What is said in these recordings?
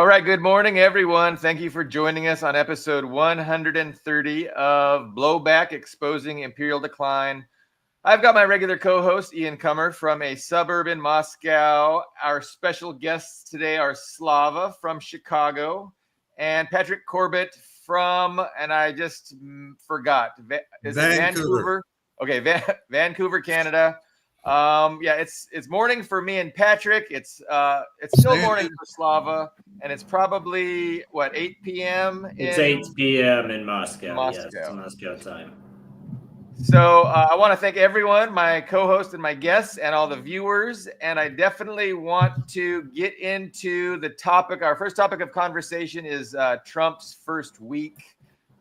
All right, good morning, everyone. Thank you for joining us on episode 130 of Blowback, Exposing Imperial Decline. I've got my regular co-host, Ian Kummer, from a suburb in Moscow. Our special guests today are Slava from Chicago and Patrick Corbett from, and I just forgot, is it Vancouver? Okay, Vancouver, Canada. It's morning for me and Patrick. It's still morning for Slava, and it's probably what 8 p.m. It's 8 p.m. in Moscow. Yes, Moscow time. So I want to thank everyone, my co-host and my guests, and all the viewers. And I definitely want to get into the topic. Our first topic of conversation is Trump's first week.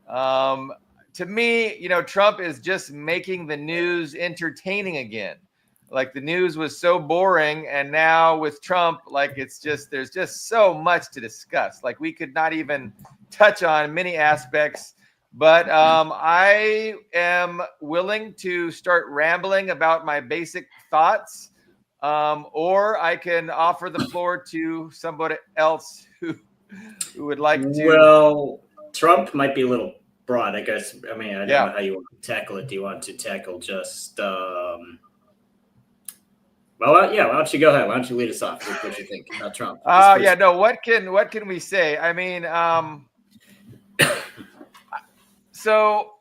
To me, Trump is just making the news entertaining again. Like the news was so boring, and now with Trump, like there's just so much to discuss. Like we could not even touch on many aspects. But I am willing to start rambling about my basic thoughts, or I can offer the floor to somebody else who would like to. Well, Trump might be a little broad, I guess. I mean, I don't know how you want to tackle it. Do you want to tackle just? Why don't you go ahead? Why don't you lead us off with what you think about Trump? What can we say? I mean, so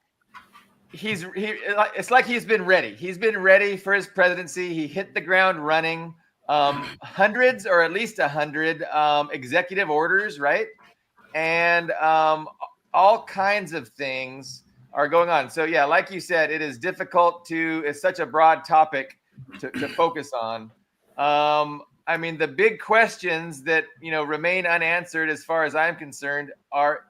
it's like he's been ready. He's been ready for his presidency. He hit the ground running. Hundreds or at least 100 executive orders, right? And all kinds of things are going on. So yeah, like you said, it is difficult it's such a broad topic to focus on. I mean, the big questions that remain unanswered, as far as I'm concerned,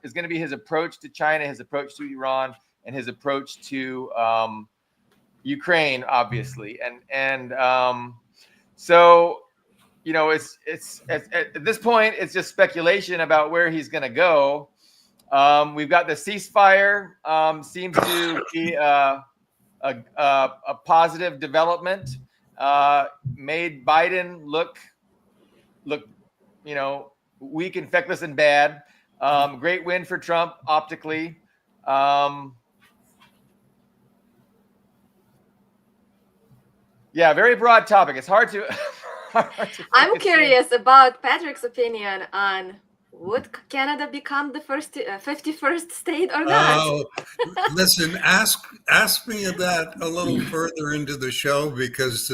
is going to be his approach to China, his approach to Iran, and his approach to Ukraine, obviously. So it's at this point, it's just speculation about where he's going to go. We've got the ceasefire, seems to be a positive development. Made Biden look weak and feckless and bad. Great win for Trump optically. Very broad topic. It's hard to. I'm curious about Patrick's opinion on would Canada become the 51st state or not? Oh, listen, ask me that a little further into the show because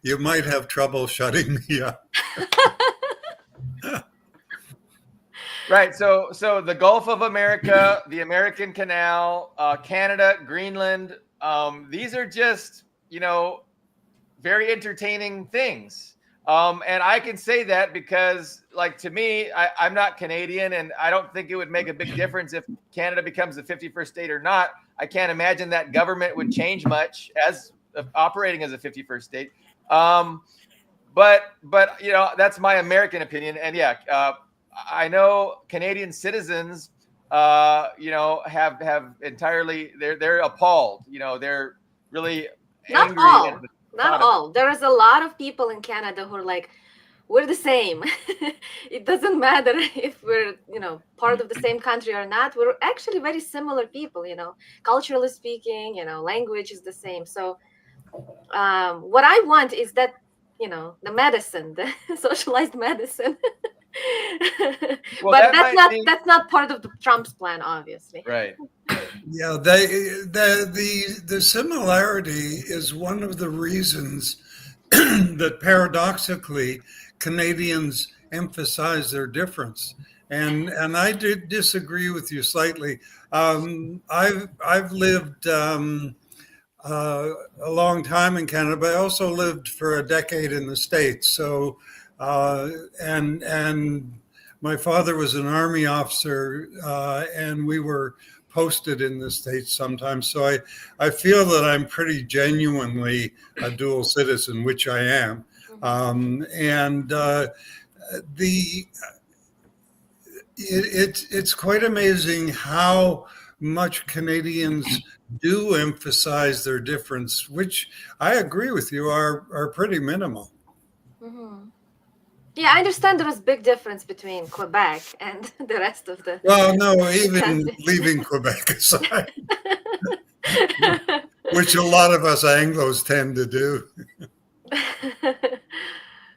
you might have trouble shutting me up. Right. So the Gulf of America, the American Canal, Canada, Greenland. These are just very entertaining things. And I can say that because, like, to me, I'm not Canadian, and I don't think it would make a big difference if Canada becomes the 51st state or not. I can't imagine that government would change much as operating as a 51st state. But that's my American opinion. And I know Canadian citizens, have entirely they're appalled. They're really angry. Not all. There is a lot of people in Canada who are like, we're the same. It doesn't matter if we're, part of the same country or not. We're actually very similar people, culturally speaking, language is the same. So what I want is that, the medicine, the socialized medicine. But that's not part of the Trump's plan, obviously. Right. Yeah, the similarity is one of the reasons that paradoxically Canadians emphasize their difference, and I did disagree with you slightly. I've lived a long time in Canada, but I also lived for a decade in the States. So and my father was an Army officer, and we were posted in the States sometimes. So I feel that I'm pretty genuinely a dual citizen, which I am. It's quite amazing how much Canadians do emphasize their difference, which I agree with you are pretty minimal. Mm-hmm. Yeah, I understand there is big difference between Quebec and the rest of the. Well, no, even country. leaving Quebec aside, which a lot of us Anglos tend to do.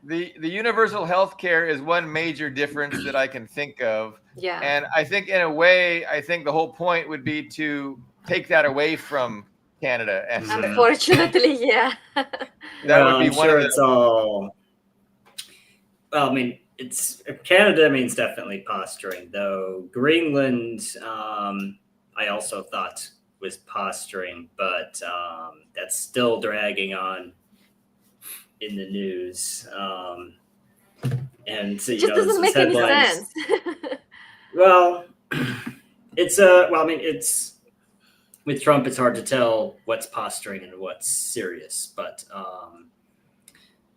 The universal health care is one major difference that I can think of. Yeah. And I think in a way, I think the whole point would be to take that away from Canada. And Unfortunately, yeah. that would be I'm one sure of the. it's all. Well, I mean, it's Canada means definitely posturing, though Greenland, I also thought was posturing, but that's still dragging on in the news. And so, It just doesn't make any sense. Well, it's well, I mean, it's with Trump, it's hard to tell what's posturing and what's serious, but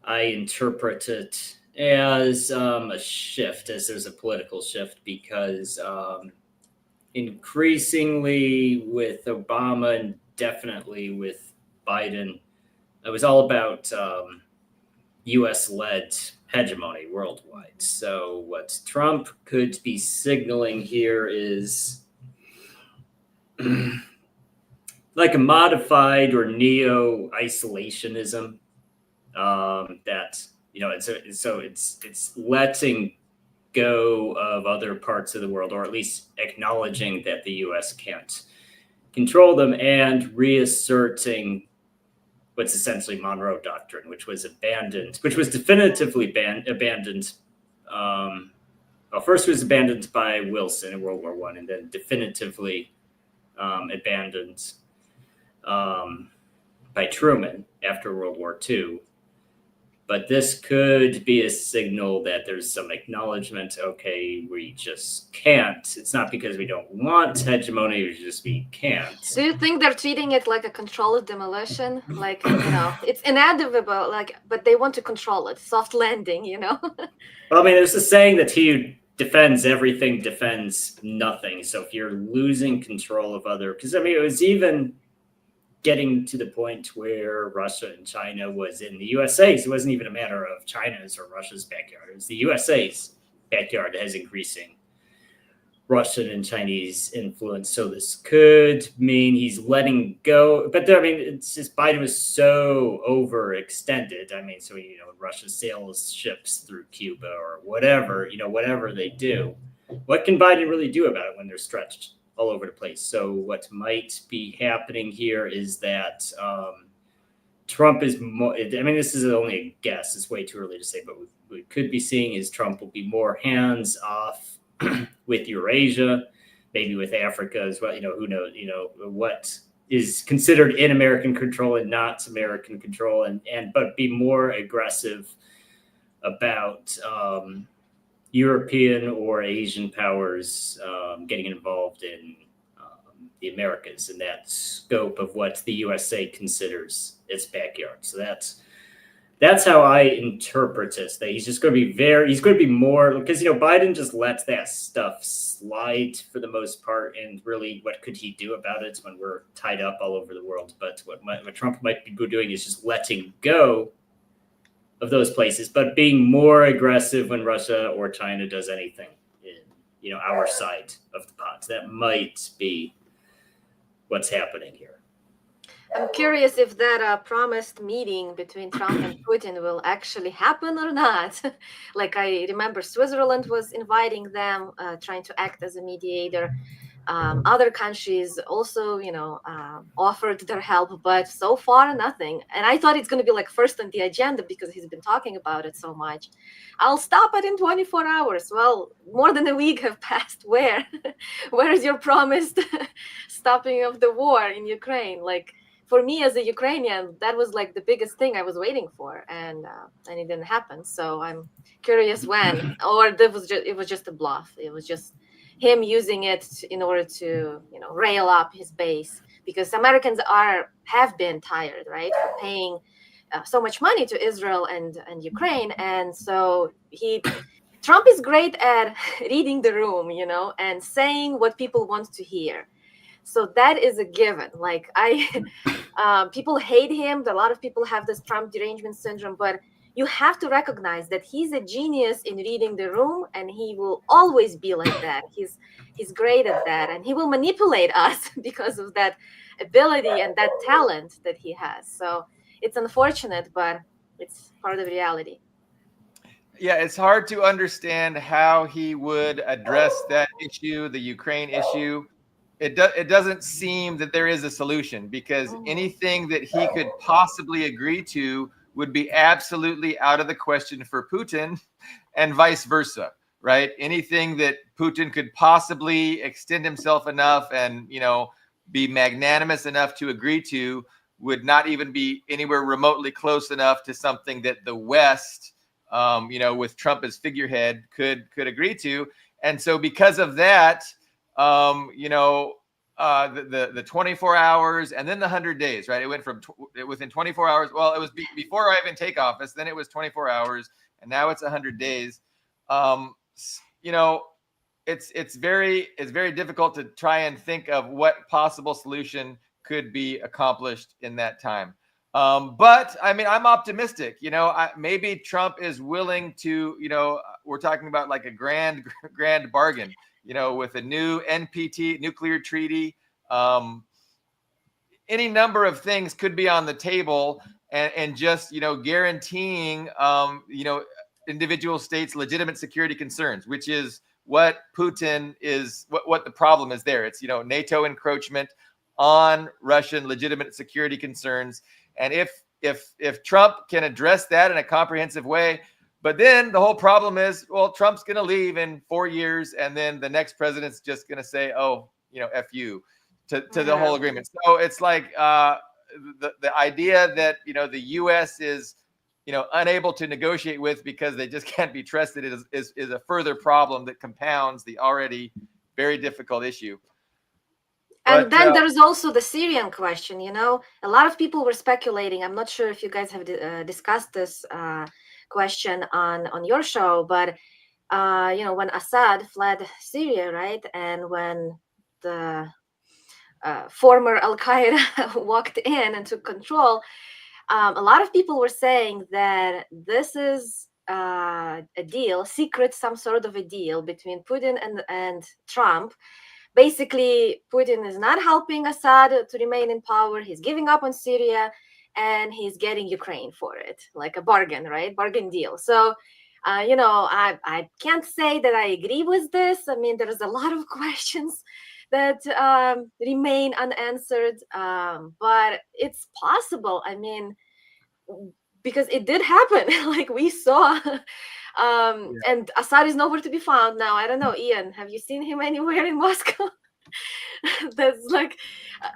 I interpret it as a shift, as there's a political shift, because increasingly with Obama and definitely with Biden, it was all about US-led hegemony worldwide. So what Trump could be signaling here is like a modified or neo-isolationism that, you know, it's letting go of other parts of the world, or at least acknowledging that the US can't control them, and reasserting what's essentially Monroe Doctrine, which was abandoned, which was definitively abandoned. Well, first it was abandoned by Wilson in World War I, and then definitively abandoned by Truman after World War II. But this could be a signal that there's some acknowledgement, okay, we just can't. It's not because we don't want hegemony, it's just we can't. Do you think they're treating it like a controlled demolition? Like, you know, it's inevitable, like, but they want to control it. Soft landing, you know? Well, I mean, there's a saying that he who defends everything defends nothing. So if you're losing control of other, because I mean, it was even getting to the point where Russia and China was in the USA's. It wasn't even a matter of China's or Russia's backyard. It was the USA's backyard as increasing Russian and Chinese influence. So this could mean he's letting go. But I mean, it's just Biden was so overextended. I mean, so, you know, Russia sails ships through Cuba or whatever, you know, whatever they do. What can Biden really do about it when they're stretched all over the place? So what might be happening here is that Trump is more, I mean, this is only a guess. It's way too early to say, but what we could be seeing is Trump will be more hands off with Eurasia, maybe with Africa as well. You know, who knows, you know, what is considered in American control and not American control, but be more aggressive about European or Asian powers getting involved in the Americas in that scope of what the USA considers its backyard. So that's how I interpret it. That he's just going to be he's going to be more, because, you know, Biden just lets that stuff slide for the most part. And really, what could he do about it when we're tied up all over the world? But what Trump might be doing is just letting go of those places, but being more aggressive when Russia or China does anything in, you know, our side of the pot. That might be what's happening here. I'm curious if that promised meeting between Trump and Putin will actually happen or not. Like, I remember Switzerland was inviting them, trying to act as a mediator. Other countries also, you know, offered their help, but so far nothing. And I thought it's going to be like first on the agenda because he's been talking about it so much. I'll stop it in 24 hours. Well, more than a week have passed. Where is your promised stopping of the war in Ukraine? Like, for me as a Ukrainian, that was like the biggest thing I was waiting for, and it didn't happen. So I'm curious when, or it was just a bluff. It was just him using it in order to, you know, rail up his base, because Americans have been tired, right, for paying so much money to Israel and Ukraine, and so Trump is great at reading the room, you know, and saying what people want to hear. So that is a given. Like, people hate him. A lot of people have this Trump derangement syndrome, but you have to recognize that he's a genius in reading the room, and he will always be like that. He's great at that, and he will manipulate us because of that ability and that talent that he has. So it's unfortunate, but it's part of reality. Yeah, it's hard to understand how he would address that issue, the Ukraine issue. It doesn't seem that there is a solution, because anything that he could possibly agree to would be absolutely out of the question for Putin, and vice versa, right? Anything that Putin could possibly extend himself enough and, be magnanimous enough to agree to would not even be anywhere remotely close enough to something that the West, with Trump as figurehead, could agree to. And so because of that, the 24 hours and then the 100 days, right? It went from within 24 hours. Well, it was before I even take office. Then it was 24 hours, and now it's 100 days. It's very difficult to try and think of what possible solution could be accomplished in that time. But I mean, I'm optimistic. Maybe Trump is willing to. We're talking about like a grand bargain. With a new NPT nuclear treaty. Any number of things could be on the table, and just guaranteeing individual states legitimate security concerns, which is what Putin is, what the problem is there. It's NATO encroachment on Russian legitimate security concerns. And if Trump can address that in a comprehensive way, but then the whole problem is, well, Trump's going to leave in 4 years, and then the next president's just going to say, oh, F you to the whole agreement. So it's like the idea that, the U.S. is, unable to negotiate with because they just can't be trusted is a further problem that compounds the already very difficult issue. And then there's also the Syrian question. A lot of people were speculating. I'm not sure if you guys have discussed this question on your show, but when Assad fled Syria, right, and when the former Al-Qaeda walked in and took control, a lot of people were saying that this is a deal, some sort of a deal between Putin and Trump. Basically, Putin is not helping Assad to remain in power. He's giving up on Syria, and he's getting Ukraine for it, like a bargain, right? Bargain deal. So, I can't say that I agree with this. I mean, there's a lot of questions that remain unanswered, but it's possible. I mean, because it did happen, like we saw. And Assad is nowhere to be found now. I don't know, Ian, have you seen him anywhere in Moscow? That's like,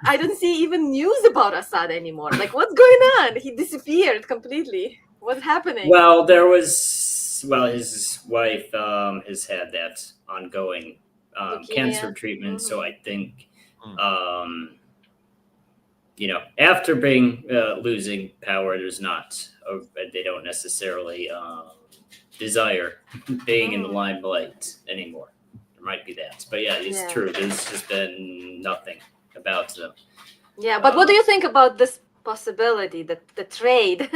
I don't see even news about Assad anymore. Like, what's going on? He disappeared completely. What's happening? Well, his wife has had that ongoing cancer treatment. So I think, after losing power, there's not, they don't necessarily desire being in the limelight anymore. There might be that, but it's true. There's just been nothing about them. Yeah, but what do you think about this possibility, that the trade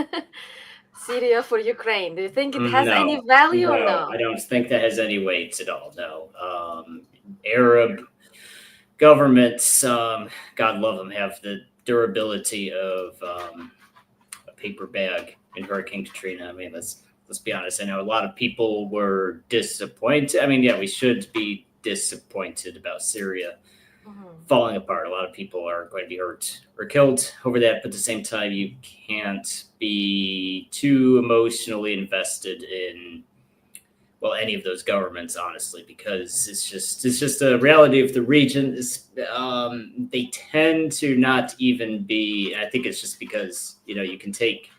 Syria for Ukraine? Do you think it has any value or no? I don't think that has any weight at all. No. Arab governments, God love them, have the durability of a paper bag in Hurricane Katrina. I mean, let's be honest. I know a lot of people were disappointed. I mean, we should be disappointed about Syria falling apart. A lot of people are going to be hurt or killed over that. But at the same time, you can't be too emotionally invested in, any of those governments, honestly, because it's just a reality of the region. They tend to not even be. I think it's just because you can take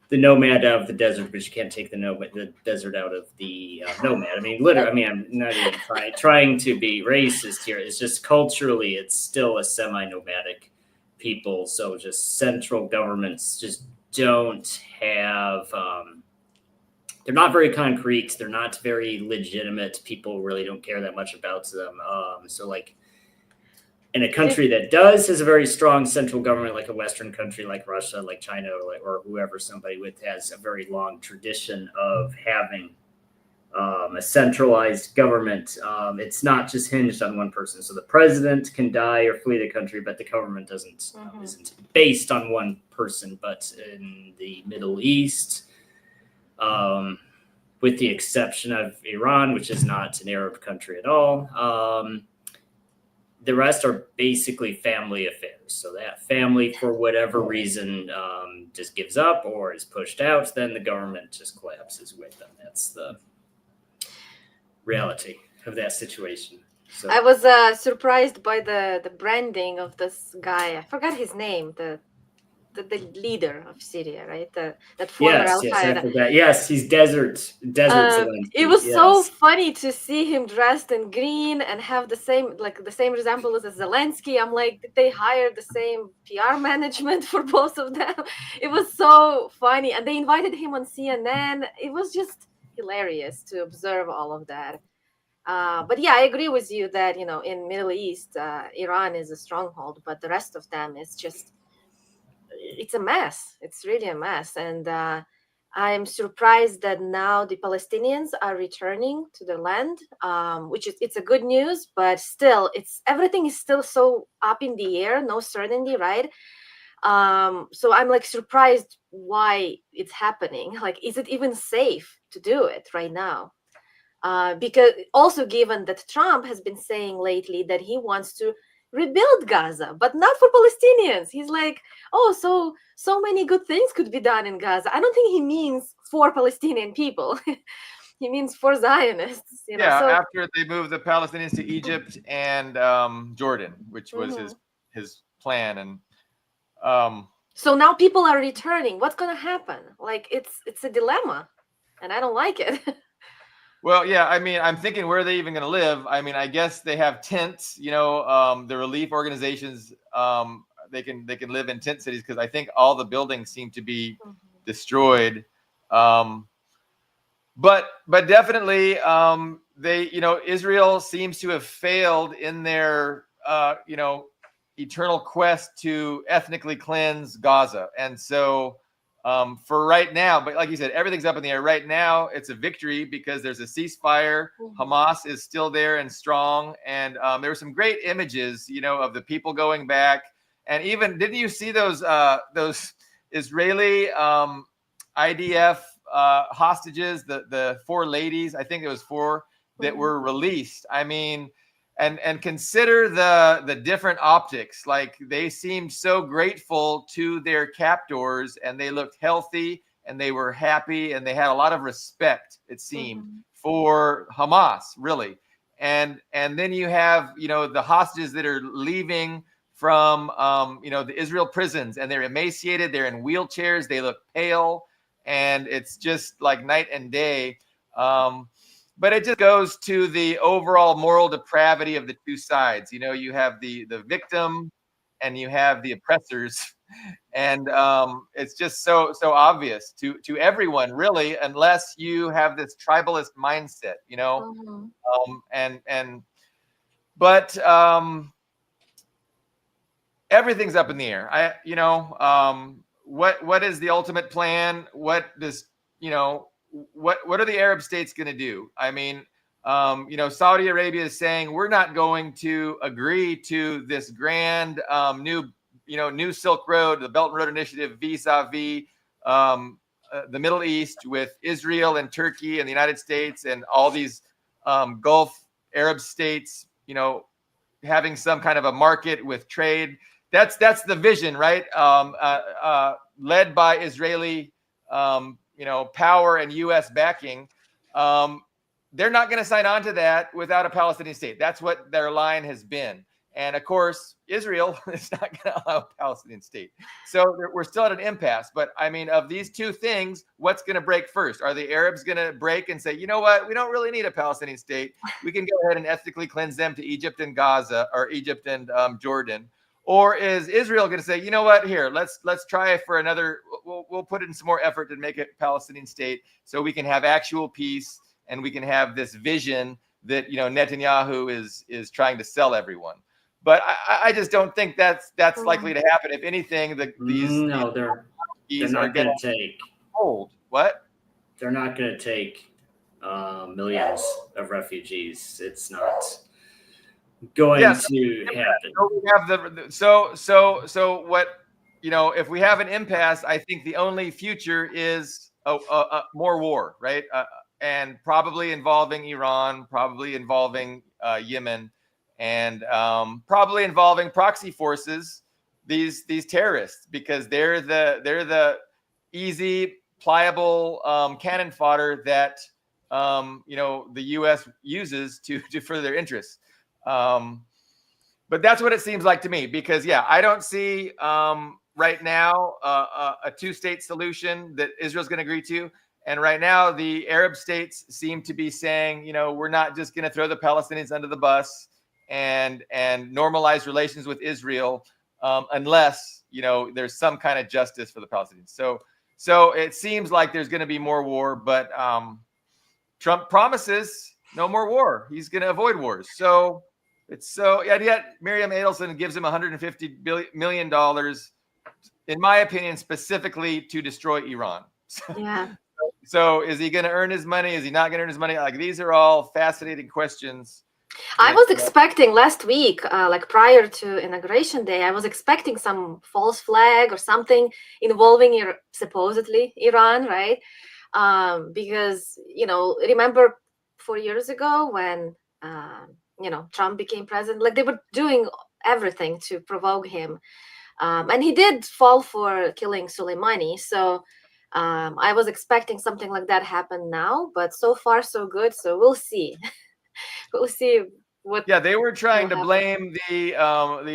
the nomad out of the desert, but you can't take the desert out of the nomad. I mean, literally. I mean, I'm not even trying to be racist here. It's just culturally, it's still a semi-nomadic people. So just central governments just don't have. They're not very concrete. They're not very legitimate. People really don't care that much about them. So And a country that does has a very strong central government, like a Western country like Russia, like China, or whoever, somebody with has a very long tradition of having a centralized government. It's not just hinged on one person. So the president can die or flee the country, but the government isn't based on one person. But in the Middle East, with the exception of Iran, which is not an Arab country at all, the rest are basically family affairs. So that family, for whatever reason, just gives up or is pushed out, then the government just collapses with them. That's the reality of that situation. So I was surprised by the branding of this guy. I forgot his name. The leader of Syria, right? That former Al Qaeda. Yes, he's desert. It was so funny to see him dressed in green and have the same resemblance as Zelensky. I'm like, did they hire the same PR management for both of them? It was so funny, and they invited him on CNN. It was just hilarious to observe all of that. But yeah, I agree with you that in Middle East, Iran is a stronghold, but the rest of them is just. It's a mess. It's really a mess. And I'm surprised that now the Palestinians are returning to their land, which it's a good news, but still everything is still so up in the air, no certainty, right? So I'm like surprised why it's happening. Like, is it even safe to do it right now? Because also given that Trump has been saying lately that he wants to rebuild Gaza, but not for Palestinians. He's like, oh, so many good things could be done in Gaza. I don't think he means for Palestinian people. He means for Zionists. After they moved the Palestinians to Egypt and Jordan, which was his plan, and so now people are returning. What's going to happen? Like, it's a dilemma, and I don't like it. Well, yeah, I mean, I'm thinking, where are they even going to live? I mean, I guess they have tents, the relief organizations, they can live in tent cities, because I think all the buildings seem to be destroyed. But definitely Israel seems to have failed in their, eternal quest to ethnically cleanse Gaza. And so, for right now, but like you said, everything's up in the air right now. It's a victory because there's a ceasefire. Hamas is still there and strong, and there were some great images, of the people going back. And even, didn't you see those Israeli IDF hostages, the 4 ladies? I think it was 4 that were released. I mean, and consider the different optics. Like, they seemed so grateful to their captors, and they looked healthy, and they were happy, and they had a lot of respect, it seemed, for Hamas, really. And then you have, the hostages that are leaving from, the Israel prisons, and they're emaciated, they're in wheelchairs, they look pale, and it's just like night and day. But it just goes to the overall moral depravity of the two sides. You have the victim, and you have the oppressors, and it's just so obvious to everyone, really, unless you have this tribalist mindset, but everything's up in the air. What is the ultimate plan? What does what are the Arab states going to do? I mean, Saudi Arabia is saying, we're not going to agree to this grand new Silk Road, the Belt and Road Initiative, vis-a-vis the Middle East, with Israel and Turkey and the United States and all these Gulf Arab states, having some kind of a market with trade. That's the vision, right? Led by Israeli power and U.S. backing. They're not going to sign on to that without a Palestinian state. That's what their line has been. And of course, Israel is not going to allow a Palestinian state. So we're still at an impasse. But I mean, of these two things, what's going to break first? Are the Arabs going to break and say, you know what, we don't really need a Palestinian state. We can go ahead and ethnically cleanse them to Egypt and Gaza, or Egypt and Jordan? Or is Israel going to say, you know what, here, let's try for another, we'll put in some more effort to make it a Palestinian state so we can have actual peace, and we can have this vision that, Netanyahu is trying to sell everyone. But I just don't think that's likely to happen. If anything, these they're not going to take hold. What? They're not going to take millions of refugees. It's not going to happen. So we have so what, if we have an impasse, I think the only future is more war, right? And probably involving Iran, probably involving Yemen, and probably involving proxy forces, these terrorists, because they're the easy, pliable cannon fodder that the U.S. uses to further their interests. But that's what it seems like to me, because I don't see right now a two-state solution that Israel's going to agree to. And right now, the Arab states seem to be saying, we're not just going to throw the Palestinians under the bus and normalize relations with Israel unless, there's some kind of justice for the Palestinians. So it seems like there's going to be more war, but Trump promises no more war. He's going to avoid wars. So yet Miriam Adelson gives him $150 million, in my opinion, specifically to destroy Iran. Yeah. So is he going to earn his money? Is he not going to earn his money? Like, these are all fascinating questions. I was expecting last week, like prior to Inauguration Day, I was expecting some false flag or something involving supposedly Iran, right? Because, remember 4 years ago when, Trump became president, like they were doing everything to provoke him. And he did fall for killing Soleimani. So I was expecting something like that happen now, but so far so good. So we'll see. We'll see what. Yeah, they were trying to blame the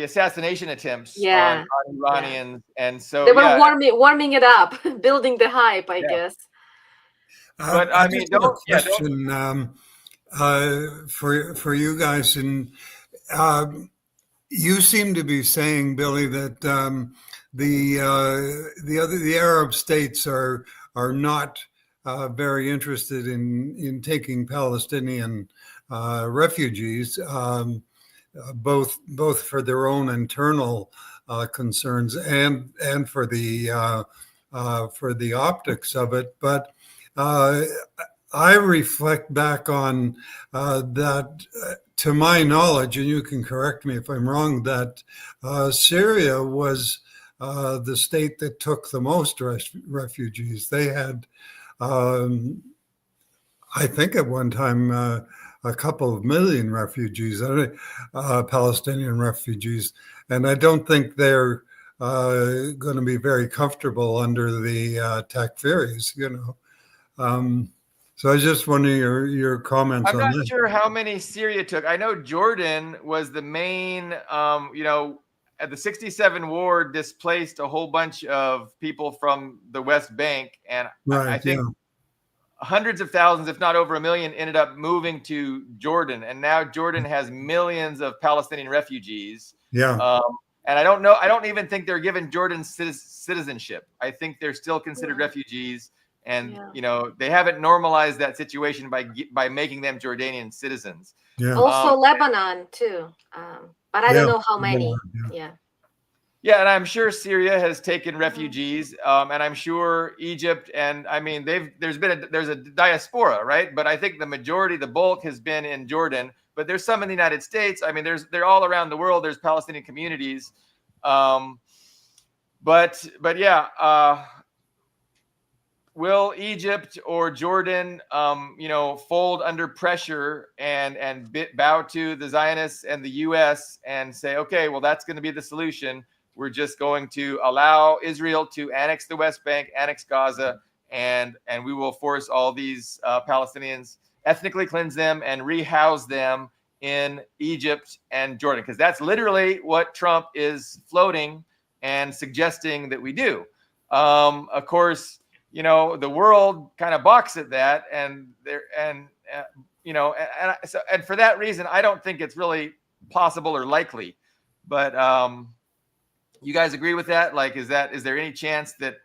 assassination attempts on Iranians, and so they were warming it up, building the hype, I guess. But I mean, don't question for you guys, and you seem to be saying, Billy, that the Arab states are not very interested in taking Palestinian refugees, both for their own internal concerns and for the optics of it. But I reflect back on that, to my knowledge, and you can correct me if I'm wrong, that Syria was the state that took the most refugees. They had, I think at one time, a couple of million refugees, Palestinian refugees. And I don't think they're going to be very comfortable under the Takfiris, So I was just wondering your comments on that. I'm not sure how many Syria took. I know Jordan was the main, at the 67 war displaced a whole bunch of people from the West Bank. And I think hundreds of thousands, if not over 1 million, ended up moving to Jordan. And now Jordan has millions of Palestinian refugees. Yeah. And I don't know. I don't even think they're given Jordan citizenship. I think they're still considered refugees. And, they haven't normalized that situation by making them Jordanian citizens. Yeah. Also Lebanon too. But I don't know how many. Yeah, and I'm sure Syria has taken refugees, and I'm sure Egypt, and I mean there's a diaspora, right? But I think the bulk has been in Jordan, but there's some in the United States. I mean, they're all around the world. There's Palestinian communities, but yeah. Will Egypt or Jordan, fold under pressure and bow to the Zionists and the U.S. and say, okay, well, that's going to be the solution. We're just going to allow Israel to annex the West Bank, annex Gaza, and we will force all these Palestinians, ethnically cleanse them, and rehouse them in Egypt and Jordan, because that's literally what Trump is floating and suggesting that we do. Of course, the world kind of balks at that, and for that reason, I don't think it's really possible or likely. But you guys agree with that? Like, is there any chance that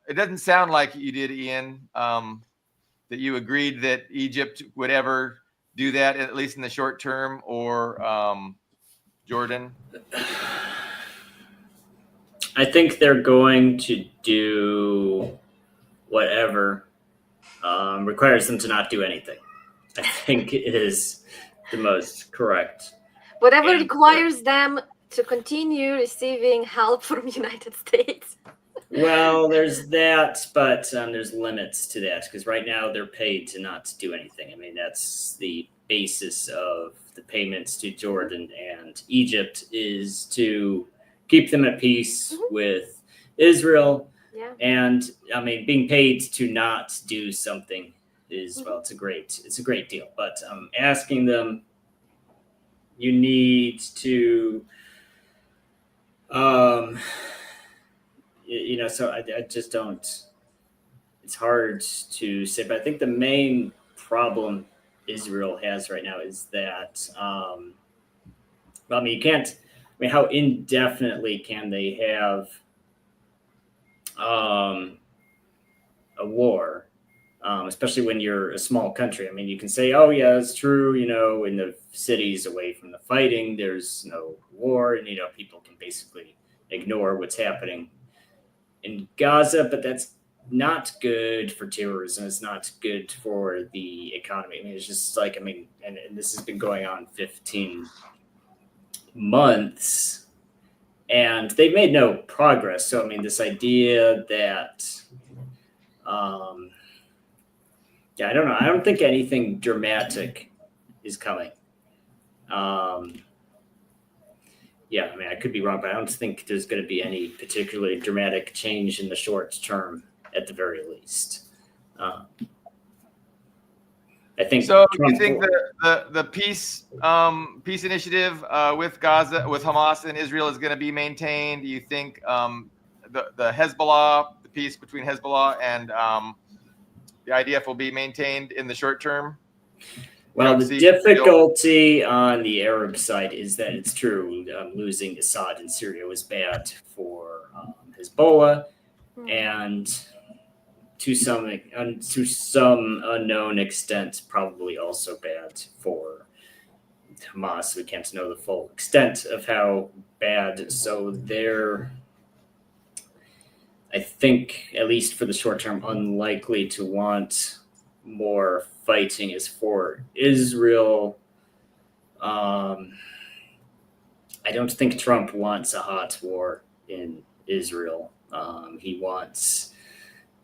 it doesn't sound like you did, Ian, that you agreed that Egypt would ever do that, at least in the short term, or Jordan? I think they're going to do whatever requires them to not do anything. I think is the most correct. Whatever answer. requires them to continue receiving help from United States. Well, there's that, but there's limits to that because right now they're paid to not do anything. I mean, that's the basis of the payments to Jordan and Egypt is to keep them at peace with Israel. Yeah. And I mean, being paid to not do something is well, it's a great deal. But asking them, you need to, so I just don't. It's hard to say, but I think the main problem Israel has right now is that, you can't. I mean, how indefinitely can they have a war, especially when you're a small country? I mean, you can say, oh, yeah, it's true, in the cities away from the fighting, there's no war, and, people can basically ignore what's happening in Gaza, but that's not good for terrorism. It's not good for the economy. I mean, it's just like, and this has been going on 15 months, and they've made no progress. So, I mean, this idea that, I don't know. I don't think anything dramatic is coming. I could be wrong, but I don't think there's going to be any particularly dramatic change in the short term, at the very least. I think. So, you think the peace initiative with Gaza, with Hamas and Israel, is going to be maintained? Do you think the Hezbollah, the peace between Hezbollah and the IDF will be maintained in the short term? Well, the difficulty on the Arab side is that it's true. Losing Assad in Syria was bad for Hezbollah, and to some unknown extent, probably also bad for Hamas. We can't know the full extent of how bad. So they're, I think, at least for the short term, unlikely to want more fighting. As for Israel, I don't think Trump wants a hot war in Israel. He wants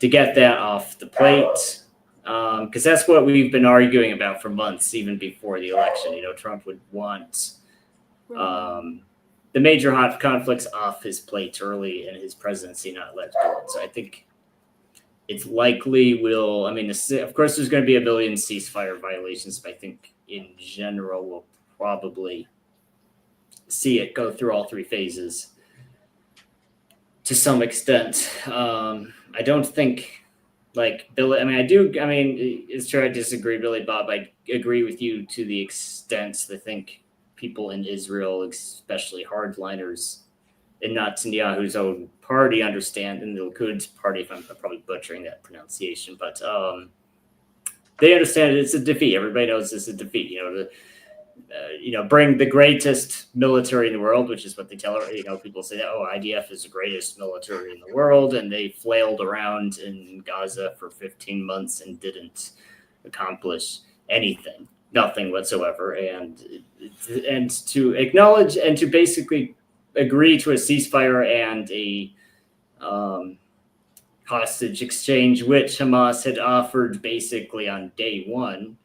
to get that off the plate because that's what we've been arguing about for months, even before the election. Trump would want the major hot conflicts off his plate early in his presidency, not let go. So I think it's likely will. I mean, of course, there's going to be a billion ceasefire violations, but I think in general we'll probably see it go through all three phases to some extent. I don't think, like Billy. I mean, I do. I mean, it's true. I disagree, Billy Bob. I agree with you to the extent that I think people in Israel, especially hardliners, and not Netanyahu's own party, understand, and the Likud party, if I'm probably butchering that pronunciation, but they understand it's a defeat. Everybody knows it's a defeat. Bring the greatest military in the world, which is what they tell her. People say that, IDF is the greatest military in the world, and they flailed around in Gaza for 15 months and didn't accomplish anything, nothing whatsoever. And to acknowledge and to basically agree to a ceasefire and a hostage exchange, which Hamas had offered basically on day one.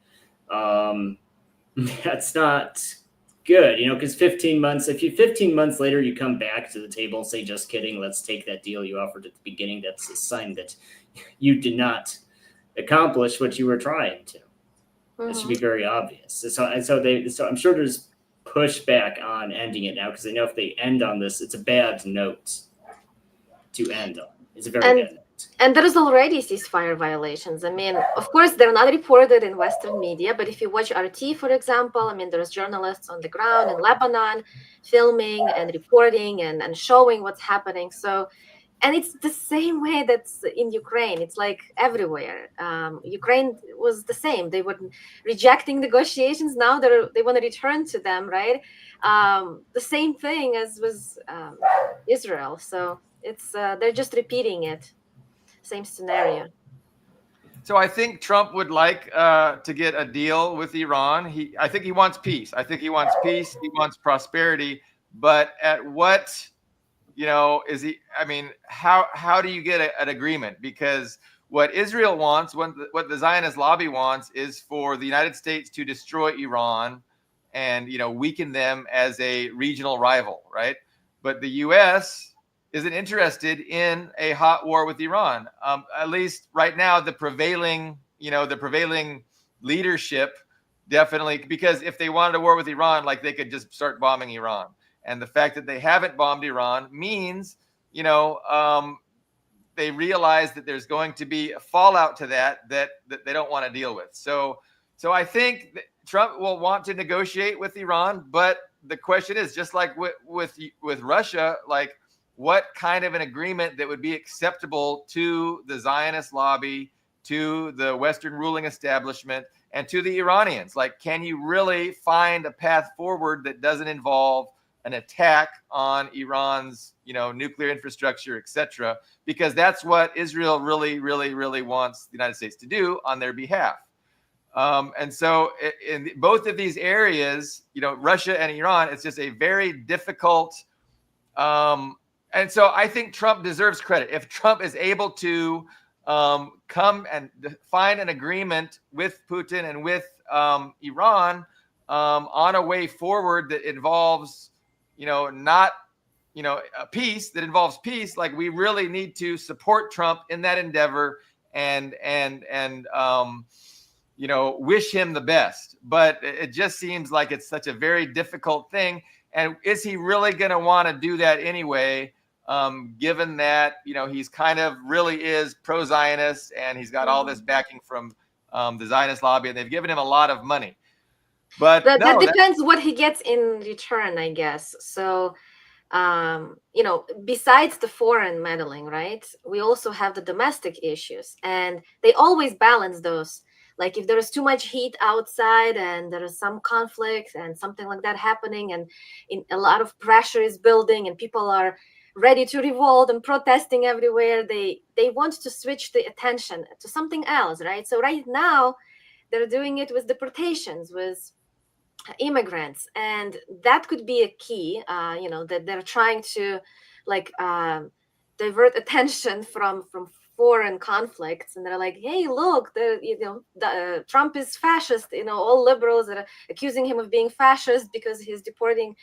That's not good, because 15 months later you come back to the table and say, just kidding, let's take that deal you offered at the beginning. That's a sign that you did not accomplish what you were trying to. That should be very obvious. So I'm sure there's pushback on ending it now because they know if they end on this, it's a bad note to end on. It's a very bad note. And there is already ceasefire violations. I mean, of course, they're not reported in Western media, but if you watch RT, for example, I mean, there's journalists on the ground in Lebanon filming and reporting and showing what's happening. So And it's the same way that's in Ukraine. It's like everywhere. Ukraine was the same. They were rejecting negotiations. Now they want to return to them, right? The same thing as was Israel. So it's they're just repeating it. Same scenario. So I think Trump would like to get a deal with Iran. I think he wants peace. I think he wants peace. He wants prosperity. But at what, is he? I mean, how do you get an agreement? Because what Israel wants, what the Zionist lobby wants, is for the United States to destroy Iran and weaken them as a regional rival, right? But the U.S. isn't interested in a hot war with Iran. At least right now, the prevailing leadership definitely, because if they wanted a war with Iran, like they could just start bombing Iran. And the fact that they haven't bombed Iran means, they realize that there's going to be a fallout to that they don't want to deal with. So I think that Trump will want to negotiate with Iran, but the question is, just like with Russia, like, what kind of an agreement that would be acceptable to the Zionist lobby, to the Western ruling establishment, and to the Iranians? Like, can you really find a path forward that doesn't involve an attack on Iran's, nuclear infrastructure, etc.? Because that's what Israel really, really, really wants the United States to do on their behalf. And so in both of these areas, Russia and Iran, it's just a very difficult. And so I think Trump deserves credit. If Trump is able to come and find an agreement with Putin and with Iran on a way forward that involves, not, a peace, that involves peace, like, we really need to support Trump in that endeavor and wish him the best. But it just seems like it's such a very difficult thing. And is he really going to want to do that anyway? Given that, he's kind of really is pro-Zionist and he's got all this backing from the Zionist lobby, and they've given him a lot of money. But that depends what he gets in return, I guess. So, besides the foreign meddling, right, we also have the domestic issues, and they always balance those. Like, if there is too much heat outside and there is some conflict and something like that happening, and a lot of pressure is building and people are ready to revolt and protesting everywhere, they want to switch the attention to something else, right? So right now they're doing it with deportations, with immigrants, and that could be a key, that they're trying to divert attention from foreign conflicts, and they're like, hey, look, Trump is fascist. All liberals are accusing him of being fascist because he's deporting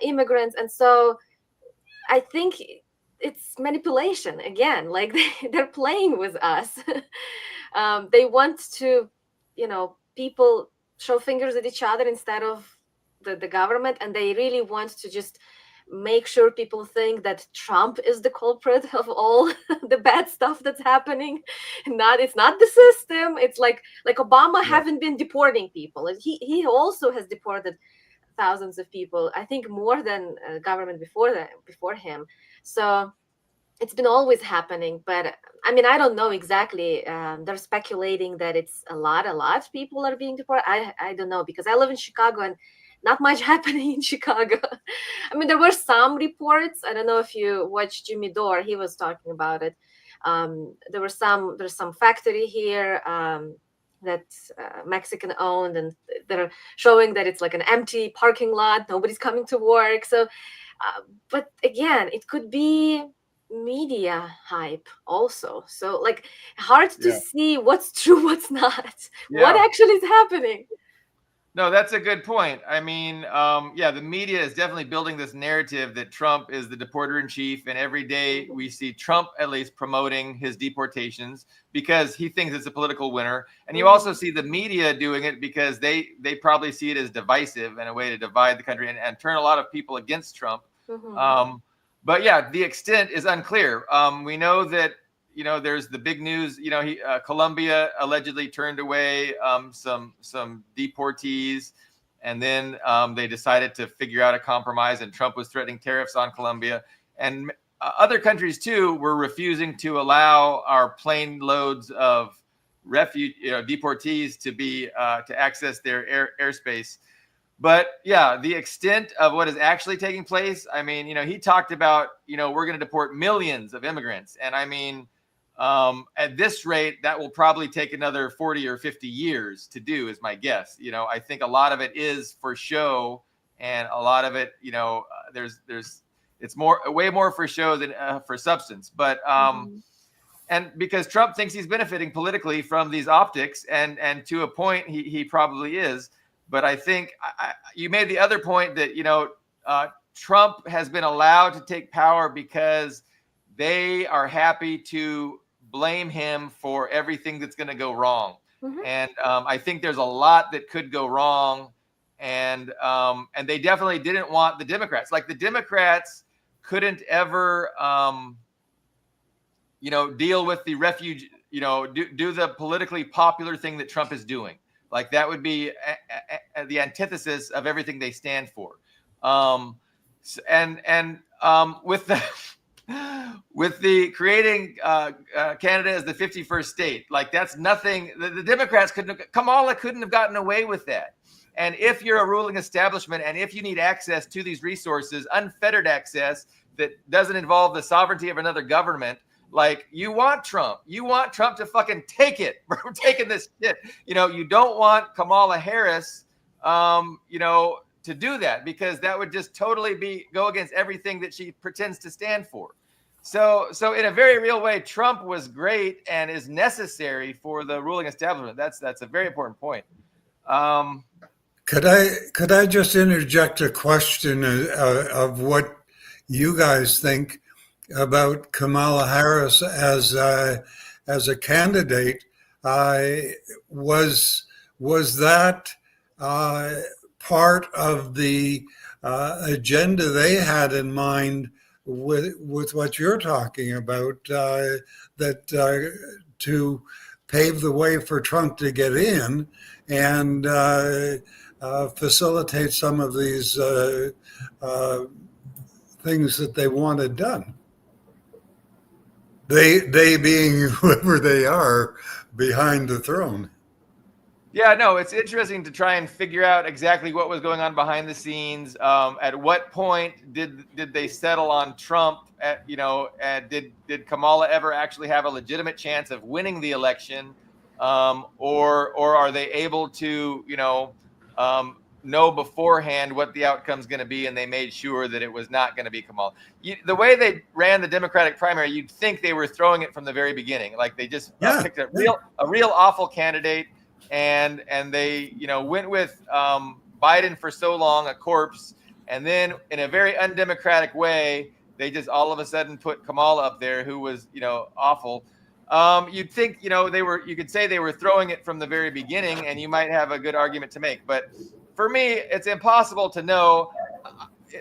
immigrants. And so I think it's manipulation again. Like, they're playing with us. They want to, people show fingers at each other instead of the government, and they really want to just make sure people think that Trump is the culprit of all the bad stuff that's happening. It's not the system. It's like Obama haven't been deporting people. He also has deported thousands of people, I think more than government before him. So it's been always happening. But I mean, I don't know exactly. They're speculating that it's a lot of people are being deported. I don't know, because I live in Chicago and not much happening in Chicago. I mean, there were some reports. I don't know if you watched Jimmy Dore. He was talking about it. There's some factory here that's Mexican owned, and they're showing that it's like an empty parking lot. Nobody's coming to work. So, but again, it could be media hype also. So, like, hard to see what's true, what's not, what actually is happening. No, that's a good point. I mean, the media is definitely building this narrative that Trump is the deporter in chief. And every day we see Trump at least promoting his deportations because he thinks it's a political winner. And you also see the media doing it because they probably see it as divisive and a way to divide the country and turn a lot of people against Trump. But yeah, the extent is unclear. We know that, there's the big news, Colombia allegedly turned away some deportees, and then they decided to figure out a compromise, and Trump was threatening tariffs on Colombia. And other countries too were refusing to allow our plane loads of deportees to be to access their airspace. But yeah, the extent of what is actually taking place, I mean, he talked about, we're going to deport millions of immigrants. And I mean, at this rate, that will probably take another 40 or 50 years to do, is my guess. I think a lot of it is for show, and a lot of it, it's way more for show than for substance. But and because Trump thinks he's benefiting politically from these optics, and to a point, he probably is. But I think you made the other point that, Trump has been allowed to take power because they are happy to blame him for everything that's going to go wrong. And I think there's a lot that could go wrong. And they definitely didn't want the Democrats. Like, the Democrats couldn't ever, deal with the refuge, do the politically popular thing that Trump is doing. Like, that would be the antithesis of everything they stand for. With the creating Canada as the 51st state, like, that's nothing. The Democrats Kamala couldn't have gotten away with that. And if you're a ruling establishment, and if you need access to these resources, unfettered access that doesn't involve the sovereignty of another government, like, you want Trump to fucking take it. We're taking this shit. You don't want Kamala Harris, to do that, because that would just totally go against everything that she pretends to stand for. So in a very real way, Trump was great and is necessary for the ruling establishment. That's a very important point. Could I just interject a question of what you guys think about Kamala Harris as a candidate? Was that part of the agenda they had in mind with what you're talking about, that to pave the way for Trump to get in and facilitate some of these things that they wanted done? They being whoever they are behind the throne. Yeah, no, it's interesting to try and figure out exactly what was going on behind the scenes. At what point did they settle on Trump? Did Kamala ever actually have a legitimate chance of winning the election, or are they able to know beforehand what the outcome's going to be, and they made sure that it was not going to be Kamala? The way they ran the Democratic primary, you'd think they were throwing it from the very beginning, like they just picked a real awful candidate. And they, went with Biden for so long, a corpse. And then in a very undemocratic way, they just all of a sudden put Kamala up there, who was, awful. You'd think, you could say they were throwing it from the very beginning, and you might have a good argument to make. But for me, it's impossible to know.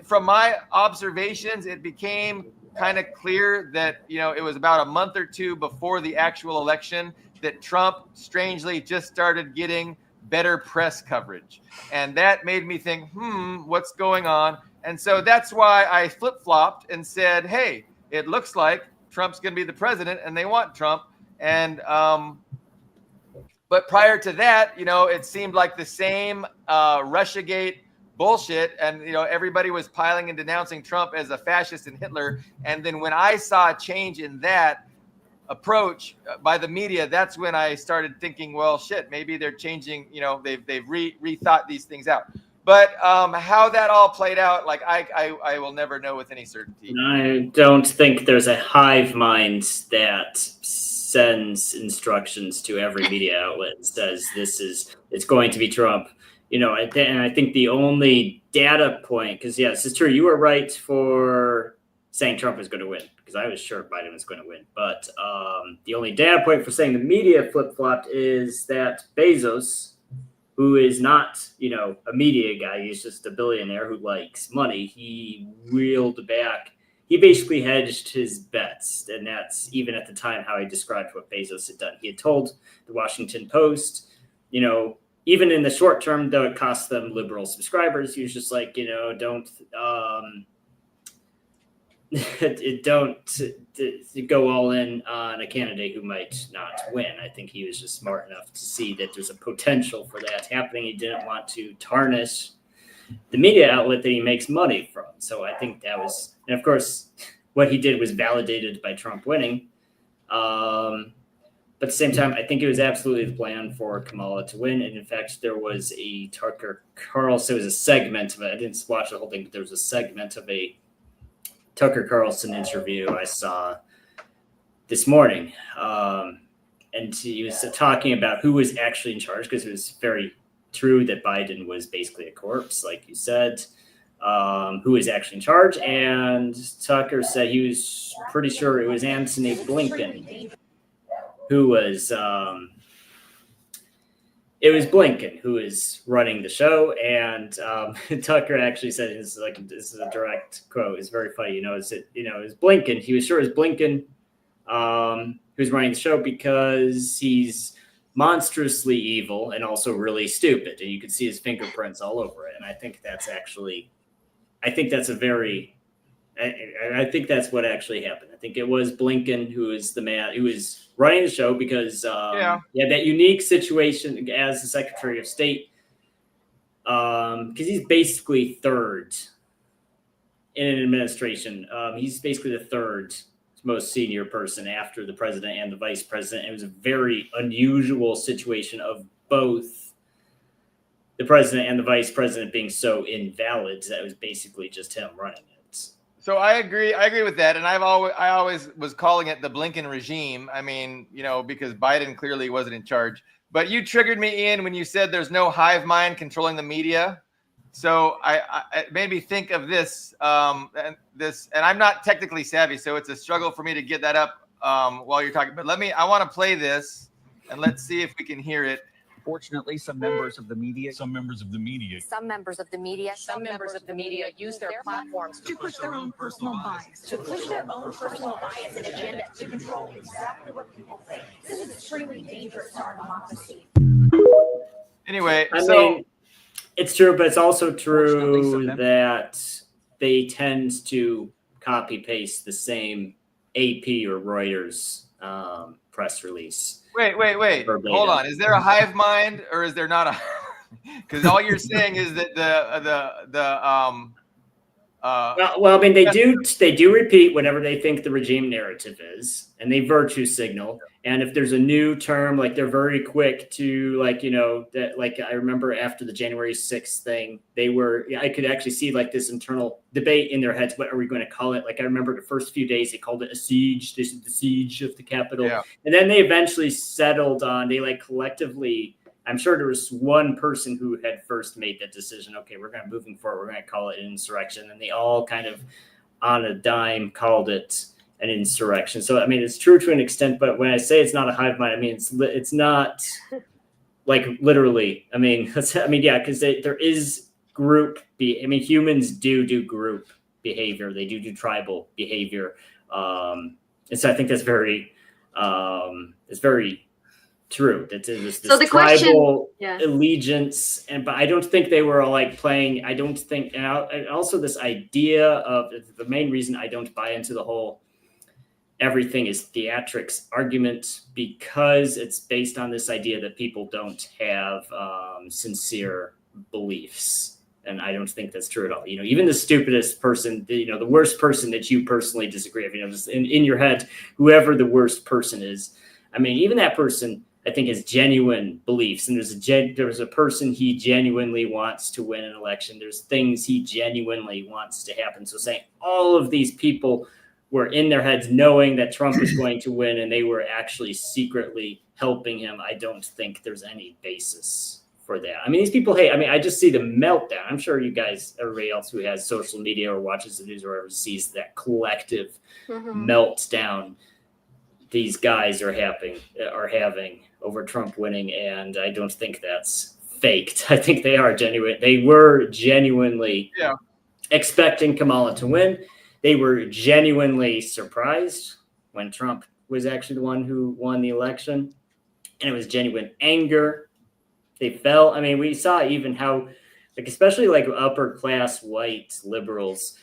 From my observations, it became kind of clear that, it was about a month or two before the actual election that Trump strangely just started getting better press coverage. And that made me think, what's going on? And so that's why I flip-flopped and said, hey, it looks like Trump's going to be the president and they want Trump. And but prior to that, it seemed like the same Russiagate bullshit. And, everybody was piling and denouncing Trump as a fascist and Hitler. And then when I saw a change in that approach by the media, that's when I started thinking, well, shit, maybe they're changing, they've rethought these things out. But how that all played out, like I will never know with any certainty. I don't think there's a hive mind that sends instructions to every media outlet and says it's going to be Trump. And I think the only data point, because yes, it's true, you were right for saying Trump is going to win, because I was sure Biden was going to win. But the only data point for saying the media flip-flopped is that Bezos, who is not, a media guy, he's just a billionaire who likes money, he reeled back. He basically hedged his bets, and that's even at the time how he described what Bezos had done. He had told the Washington Post, even in the short term, though it cost them liberal subscribers, he was just like, don't... don't go all in on a candidate who might not win. I think he was just smart enough to see that there's a potential for that happening. He didn't want to tarnish the media outlet that he makes money from. So I think that was, and of course, what he did was validated by Trump winning. But at the same time, I think it was absolutely the plan for Kamala to win. And in fact, there was a Tucker Carlson, it was a segment of it. I didn't watch the whole thing, but there was a segment of a Tucker Carlson interview I saw this morning. And he was talking about who was actually in charge, because it was very true that Biden was basically a corpse, like you said. Who was actually in charge. And Tucker said he was pretty sure it was Antony Blinken who was, it was Blinken who was running the show. And Tucker actually said, this is a direct quote. It's very funny. It was Blinken. He was sure it was Blinken who was running the show because he's monstrously evil and also really stupid. And you could see his fingerprints all over it. And I think that's what actually happened. I think it was Blinken who is the man who was running the show because he had that unique situation as the Secretary of State, because he's basically third in an administration. He's basically the third most senior person after the president and the vice president. It was a very unusual situation of both the president and the vice president being so invalid that it was basically just him running it. So I agree with that, and I always was calling it the Blinken regime. I mean, because Biden clearly wasn't in charge. But you triggered me in when you said there's no hive mind controlling the media. So it made me think of this, and I'm not technically savvy, so it's a struggle for me to get that up while you're talking. But I want to play this, and let's see if we can hear it. Fortunately, some members of the media use their platforms to push their own personal bias, and agenda to control exactly what people think. This is extremely dangerous to our democracy. Anyway, I mean, it's true, but it's also true that they tend to copy paste the same AP or Reuters press release. Wait. Verbatim. Hold on. Is there a hive mind or is there not a? Because all you're saying is that well, I mean, they do repeat whatever they think the regime narrative is, and they virtue signal. And if there's a new term, like they're very quick to that. Like I remember after the January 6th thing, I could actually see like this internal debate in their heads. What are we going to call it? Like I remember the first few days they called it a siege. This is the siege of the Capitol. Yeah. And then they eventually settled on, they collectively, I'm sure there was one person who had first made that decision. Okay, moving forward, we're going to call it an insurrection. And they all kind of on a dime called it an insurrection. So, I mean, it's true to an extent, but when I say it's not a hive mind, I mean, it's not like literally, because there is humans do group behavior. They do tribal behavior. And so I think that's it's very true. That there's this tribal allegiance, but I don't think they were all playing. I don't think, and also this idea of the main reason I don't buy into the whole everything is theatrics argument, because it's based on this idea that people don't have sincere beliefs. And I don't think that's true at all. Even the stupidest person, the worst person that you personally disagree with, just in your head, whoever the worst person is, even that person, I think, has genuine beliefs. And there's a person he genuinely wants to win an election. There's things he genuinely wants to happen. So saying all of these people were in their heads knowing that Trump was going to win and they were actually secretly helping him, I don't think there's any basis for that. These people hate. I just see the meltdown. I'm sure you guys, everybody else who has social media or watches the news or whatever, sees that collective meltdown these guys are having over Trump winning, and I don't think that's faked. I think they are genuine. They were genuinely expecting Kamala to win. They were genuinely surprised when Trump was actually the one who won the election, and it was genuine anger. They felt, we saw even how, especially upper class white liberals,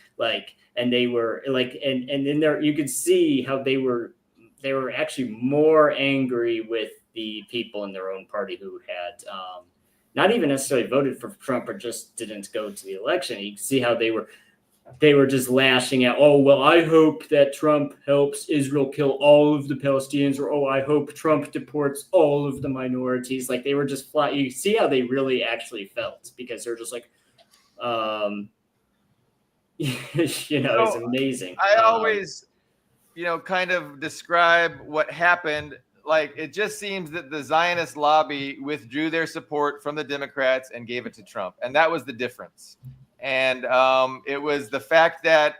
and they were like, and in there you could see how they were actually more angry with the people in their own party who had not even necessarily voted for Trump or just didn't go to the election. You can see how they were just lashing out. Oh, well, I hope that Trump helps Israel kill all of the Palestinians, or, oh, I hope Trump deports all of the minorities. Like, they were just flat. You see how they really actually felt, because they're just like, it's amazing. I always, kind of describe what happened. Like, it just seems that the Zionist lobby withdrew their support from the Democrats and gave it to Trump. And that was the difference. And it was the fact that,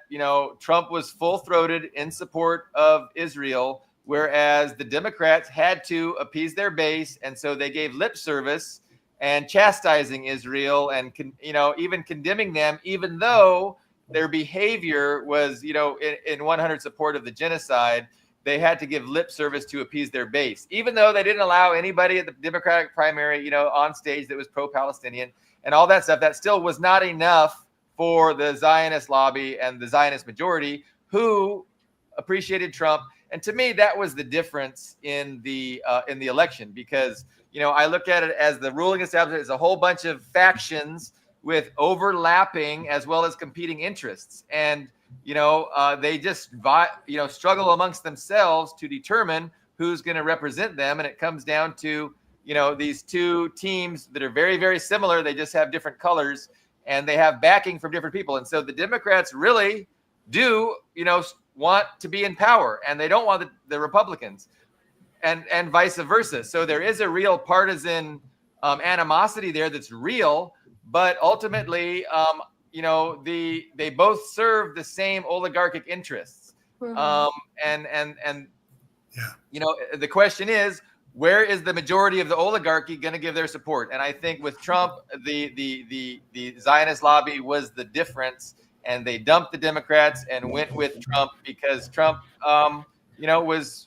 Trump was full-throated in support of Israel, whereas the Democrats had to appease their base. And so they gave lip service and chastising Israel and, even condemning them, even though their behavior was, in 100 support of the genocide. They had to give lip service to appease their base, even though they didn't allow anybody at the Democratic primary, on stage that was pro-Palestinian and all that stuff. That still was not enough for the Zionist lobby and the Zionist majority, who appreciated Trump. And to me, that was the difference in the election, because, I look at it as the ruling establishment is a whole bunch of factions with overlapping as well as competing interests. And, they just, struggle amongst themselves to determine who's going to represent them. And it comes down to, these two teams that are very, very similar. They just have different colors and they have backing from different people. And so the Democrats really do, want to be in power, and they don't want the Republicans, and vice versa. So there is a real partisan animosity there that's real, but ultimately, they both serve the same oligarchic interests. And the question is, where is the majority of the oligarchy going to give their support? And I think with Trump, the Zionist lobby was the difference, and they dumped the Democrats and went with Trump because Trump, was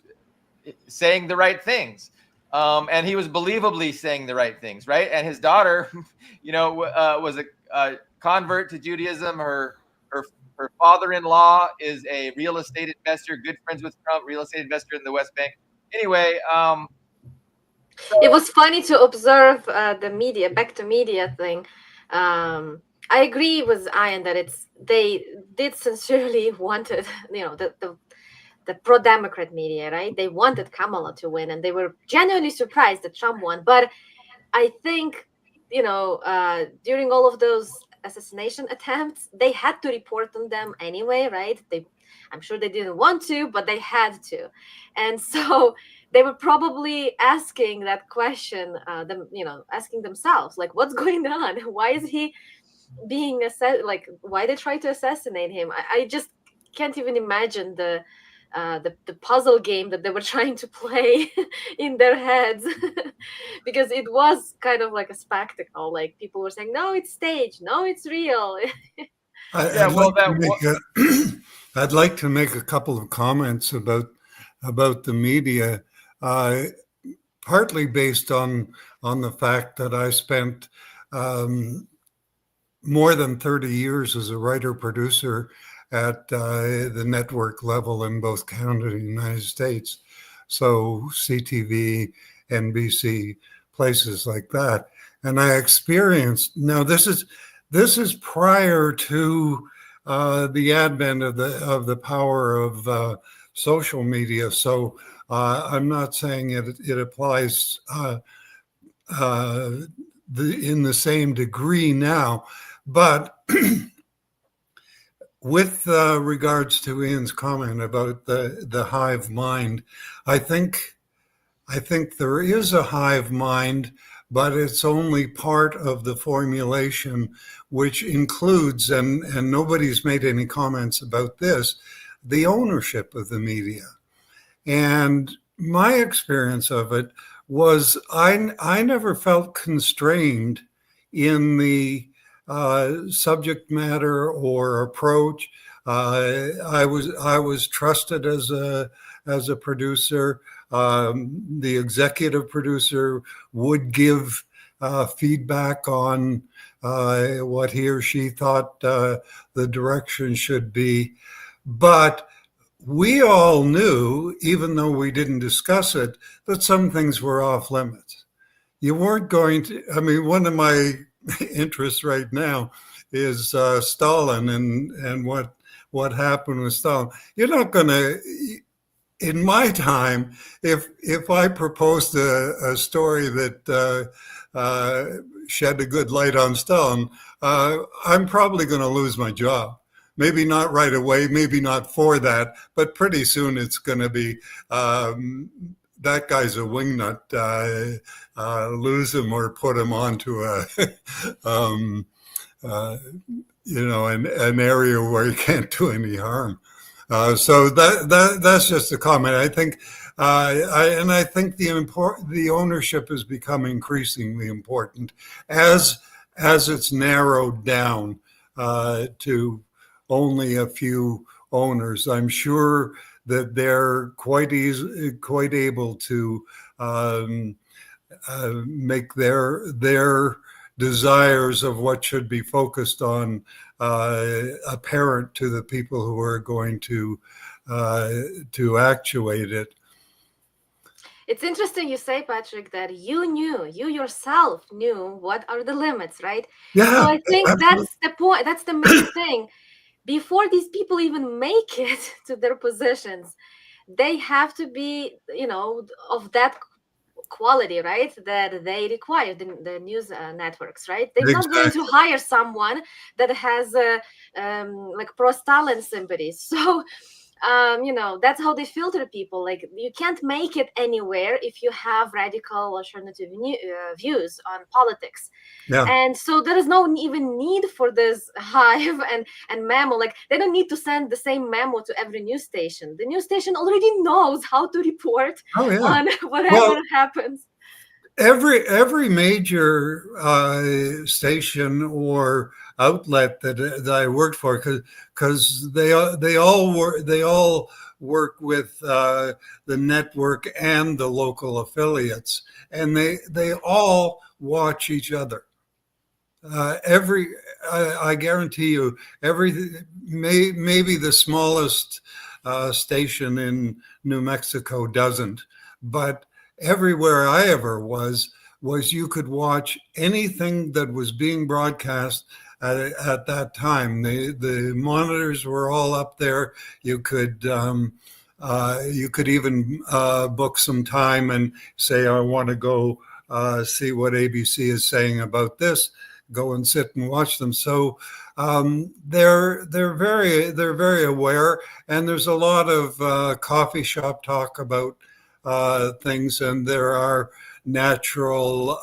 saying the right things. And he was believably saying the right things, right? And his daughter, was a convert to Judaism. Her father-in-law is a real estate investor, good friends with Trump, real estate investor in the West Bank. Anyway, it was funny to observe the media, back to media thing. I agree with Ian that they did sincerely wanted, the pro-Democrat media, right? They wanted Kamala to win, and they were genuinely surprised that Trump won. But I think, during all of those assassination attempts, they had to report on them anyway, right? I'm sure they didn't want to, but they had to. And so they were probably asking that question, asking themselves, like, what's going on? Why is he being why they try to assassinate him? I just can't even imagine the puzzle game that they were trying to play in their heads, because it was kind of like a spectacle. Like, people were saying, no, it's staged, no, it's real. I'd like to make a couple of comments about the media, partly based on the fact that I spent more than 30 years as a writer-producer at the network level in both Canada and the United States. So CTV, NBC, places like that. And I experienced, now this is prior to the advent of the power of social media. So I'm not saying it applies in the same degree now, but with regards to Ian's comment about the hive mind, I think there is a hive mind, but it's only part of the formulation, which includes, and nobody's made any comments about this, the ownership of the media. And my experience of it was I never felt constrained in the subject matter or approach. I was trusted as a producer. The executive producer would give feedback on what he or she thought the direction should be. But we all knew, even though we didn't discuss it, that some things were off limits. You weren't going to, I mean, one of my interests right now is Stalin and what happened with Stalin. You're not going to, in my time, if I proposed a story that shed a good light on Stalin, I'm probably going to lose my job. Maybe not right away, maybe not for that, but pretty soon it's going to be that guy's a wingnut. Lose him or put him onto a an area where he can't do any harm. So that's just a comment. I think, I think the ownership has become increasingly important as it's narrowed down to only a few owners. I'm sure that they're quite able to make their desires of what should be focused on apparent to the people who are going to actuate it. It's interesting you say, Patrick, that you yourself knew what are the limits, right? Yeah. So I think absolutely. that's the point. That's the main thing. Before these people even make it to their positions, they have to be, of that quality, right? That they require, the news networks, right? They're not going to hire someone that has like pro-Stalin sympathy. So that's how they filter people. Like, you can't make it anywhere if you have radical alternative views on politics. Yeah. And so there is no even need for this hive and memo. Like, they don't need to send the same memo to every news station. The news station already knows how to report on whatever happens. Every major station or outlet that I worked for, because they all work with the network and the local affiliates, and they all watch each other. I guarantee you, maybe the smallest station in New Mexico doesn't, but everywhere I ever was you could watch anything that was being broadcast at that time. The monitors were all up there. You could even book some time and say, I want to go see what ABC is saying about this. Go and sit and watch them. So they're very aware, and there's a lot of coffee shop talk about things, and there are natural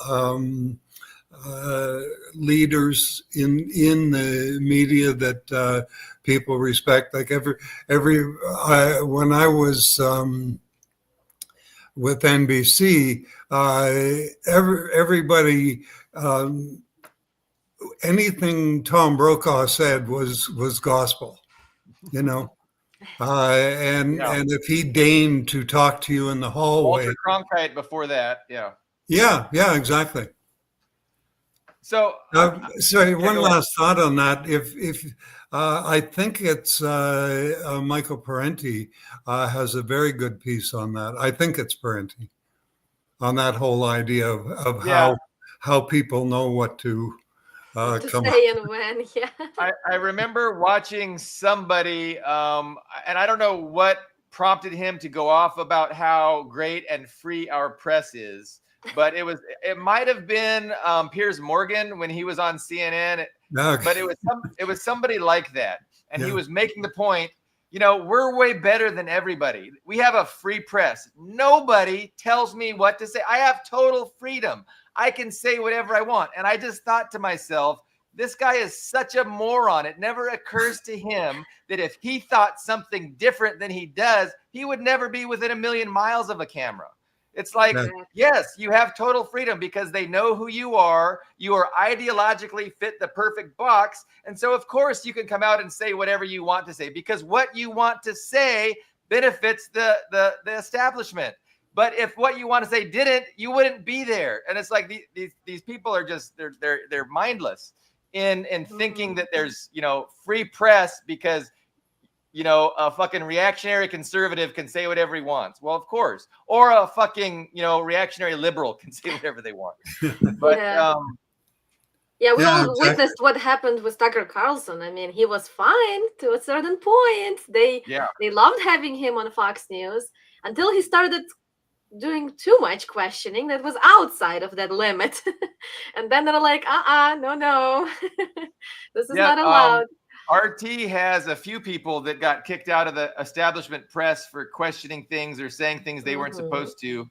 leaders in the media that people respect. Like when I was with NBC, everybody. Anything Tom Brokaw said was gospel, and if he deigned to talk to you in the hallway. Walter Cronkite before that, yeah, exactly. So, sorry, one last thought on that. If I think it's Michael Parenti has a very good piece on that. I think it's Parenti on that whole idea of how people know what to say and when. I remember watching somebody, and I don't know what prompted him to go off about how great and free our press is, but it might have been Piers Morgan when he was on CNN, but it was somebody like that, and he was making the point. We're way better than everybody. We have a free press. Nobody tells me what to say. I have total freedom. I can say whatever I want. And I just thought to myself, this guy is such a moron. It never occurs to him that if he thought something different than he does, he would never be within a million miles of a camera. It's like, yes, you have total freedom because they know who you are. You are ideologically fit the perfect box. And so, of course, you can come out and say whatever you want to say because what you want to say benefits the establishment. But if what you want to say didn't, you wouldn't be there. And it's like these people are just they're mindless in thinking that there's free press because a fucking reactionary conservative can say whatever he wants. Well, of course, or a fucking reactionary liberal can say whatever they want. But we all exactly. witnessed what happened with Tucker Carlson. I mean, he was fine to a certain point. They loved having him on Fox News until he started doing too much questioning that was outside of that limit. And then they're like, no, this is not allowed. RT has a few people that got kicked out of the establishment press for questioning things or saying things they weren't supposed to.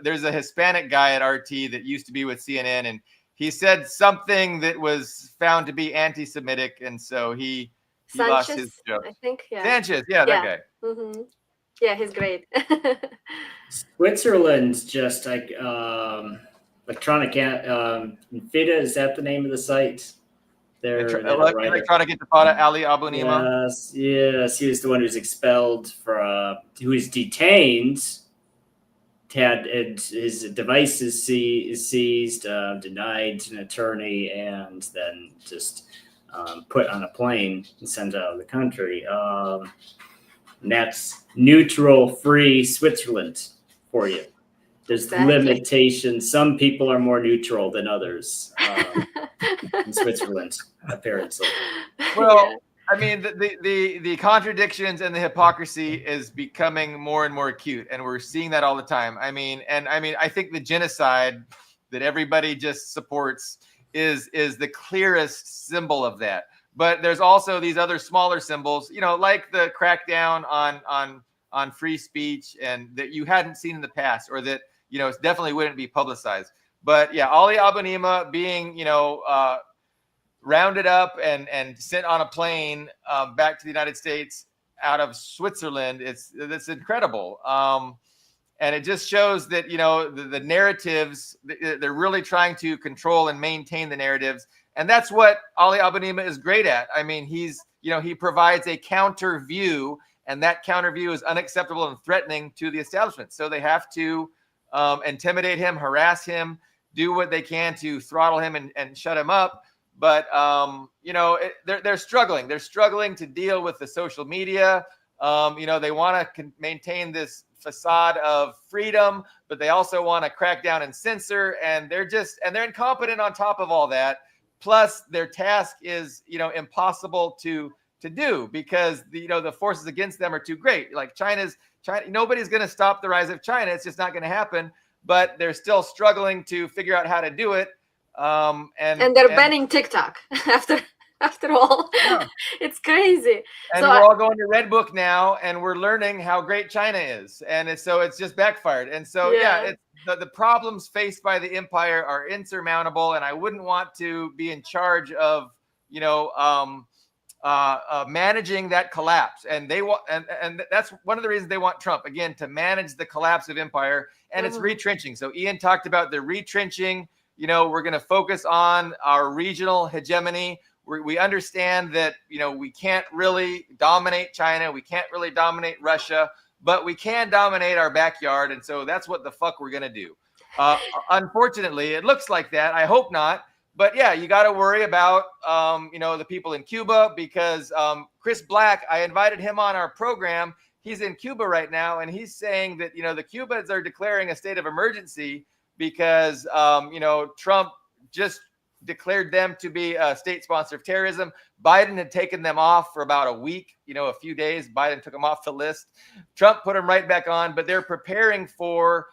There's a Hispanic guy at RT that used to be with CNN, and he said something that was found to be anti-Semitic, and so he lost his job. I think, Sanchez, that guy. Mm-hmm. Yeah, he's great. Switzerland's just like electronic. FIDA, is that the name of the site? Electronic Intifada, Ali Abu Nima. Yes, he was the one who was expelled who was detained. Had his devices seized, denied an attorney, and then just put on a plane and sent out of the country. And that's neutral, free Switzerland for you. There's limitations. Some people are more neutral than others in Switzerland, apparently. Well, I mean, the contradictions and the hypocrisy is becoming more and more acute, and we're seeing that all the time. I mean, I think the genocide that everybody just supports is the clearest symbol of that. But there's also these other smaller symbols, like the crackdown on free speech, and that you hadn't seen in the past, or that definitely wouldn't be publicized. But yeah, Ali Abu Nima being rounded up and sent on a plane back to the United States out of Switzerland, it's incredible. And it just shows that the narratives, they're really trying to control and maintain the narratives. And that's what Ali Abu Nima is great at. I mean, he provides a counter view, and that counter view is unacceptable and threatening to the establishment. So they have to intimidate him, harass him, do what they can to throttle him and shut him up. But they're struggling. They're struggling to deal with the social media. They want to maintain this facade of freedom, but they also want to crack down and censor. And they're incompetent on top of all that. Plus, their task is impossible to do because the forces against them are too great. Like China. Nobody's going to stop the rise of China. It's just not going to happen. But they're still struggling to figure out how to do it. And they're banning TikTok after all. Yeah. It's crazy. And we're all going to Red Book now, and we're learning how great China is. And it's just backfired. And so, it's the problems faced by the empire are insurmountable. And I wouldn't want to be in charge of, managing that collapse. And they want, and that's one of the reasons they want Trump, again, to manage the collapse of empire. And it's retrenching. So Ian talked about the retrenching. We're going to focus on our regional hegemony. We understand that, we can't really dominate China. We can't really dominate Russia, but we can dominate our backyard. And so that's what the fuck we're going to do. Unfortunately, it looks like that. I hope not. But yeah, you got to worry about, the people in Cuba because Chris Black, I invited him on our program. He's in Cuba right now. And he's saying that, the Cubans are declaring a state of emergency because, Trump just declared them to be a state sponsor of terrorism. Biden had taken them off for about a week, a few days. Biden took them off the list. Trump put them right back on, but they're preparing for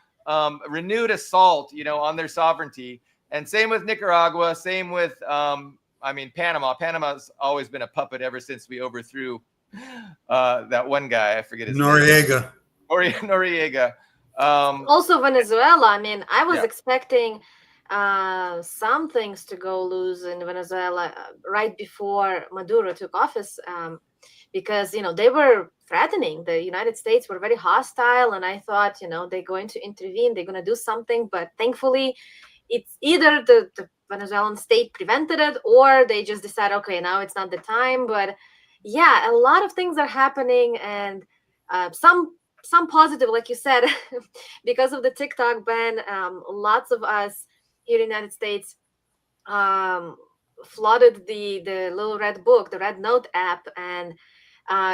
renewed assault, on their sovereignty. And same with Nicaragua, same with, Panama. Panama's always been a puppet ever since we overthrew that one guy. I forget his name. Noriega. Also Venezuela. I was expecting some things to go loose in Venezuela right before Maduro took office because, they were threatening. The United States were very hostile. And I thought, they're going to intervene. They're going to do something. But thankfully, it's either the Venezuelan state prevented it or they just decide, okay, now it's not the time. But yeah, a lot of things are happening. And some some positive, like you said, because of the TikTok ban. Lots of us here in the United States flooded the little red book, the Red Note app, and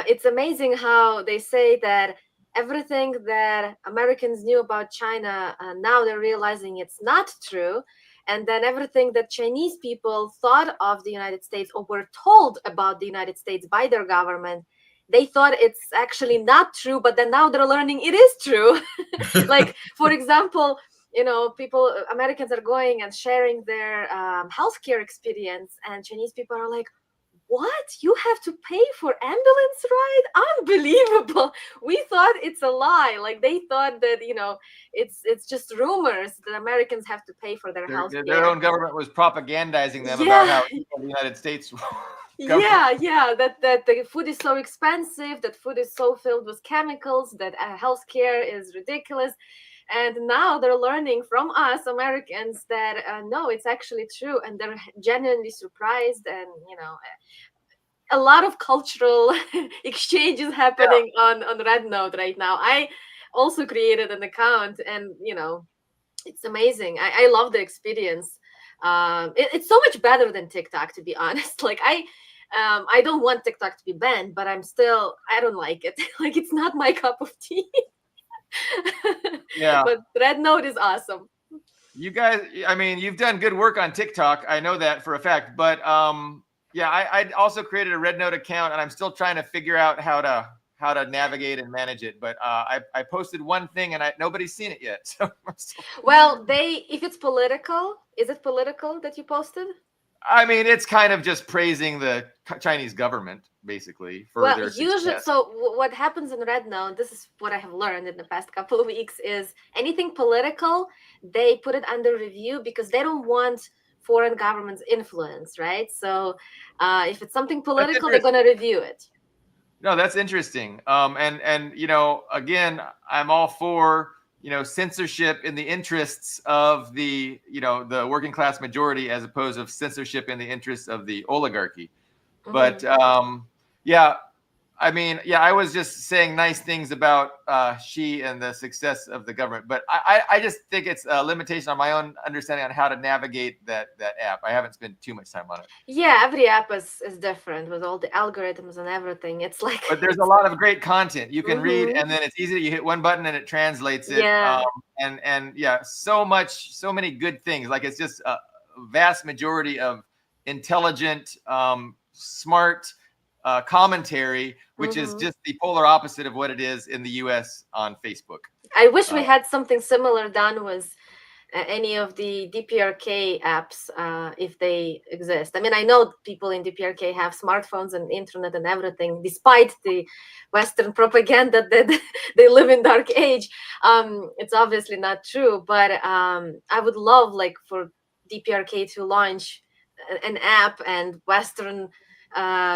it's amazing how they say that everything that Americans knew about China, now they're realizing it's not true. And then everything that Chinese people thought of the United States or were told about the United States by their government, they thought it's actually not true, but then now they're learning it is true. Like, for example, people, Americans are going and sharing their healthcare experience, and Chinese people are like, what? You have to pay for ambulance ride? Unbelievable. We thought it's a lie. Like, they thought that, it's just rumors that Americans have to pay for their health care. Their own government was propagandizing them Yeah. about how evil the United States Yeah, that the food is so expensive, that food is so filled with chemicals, that healthcare is ridiculous. And now they're learning from us Americans that no, it's actually true, and they're genuinely surprised. And a lot of cultural exchanges happening on Red Note right now. I also created an account, and it's amazing. I love the experience. It's so much better than TikTok, to be honest. Like, I don't want TikTok to be banned, but I don't like it. Like, it's not my cup of tea. Yeah. But Red Note is awesome. You guys, I mean, you've done good work on TikTok. I know that for a fact. But yeah, I also created a Red Note account, and I'm still trying to figure out how to navigate and manage it. But I posted one thing, and nobody's seen it yet. So well, if it's political, is it political that you posted? I mean, it's kind of just praising the Chinese government, basically, for their success. So what happens in Red Note, this is what I have learned in the past couple of weeks, is anything political, they put it under review because they don't want foreign governments' influence, right? So if it's something political, they're going to review it. No, that's interesting. And again, I'm all for censorship in the interests of the working class majority, as opposed to censorship in the interests of the oligarchy. Mm-hmm. But yeah, I mean, yeah, I was just saying nice things about Xi and the success of the government, but I just think it's a limitation on my own understanding on how to navigate that app. I haven't spent too much time on it. Yeah, every app is different with all the algorithms and everything. It's like, but there's a lot of great content you can read, and then it's easy. You hit one button and it translates it. Yeah. And yeah, so many good things. Like, it's just a vast majority of intelligent, smart commentary, which is just the polar opposite of what it is in the US on Facebook. I wish we had something similar done with any of the DPRK apps, if they exist. I mean, I know people in DPRK have smartphones and internet and everything, despite the Western propaganda that they live in dark age. It's obviously not true, but I would love, like, for DPRK to launch an app and Western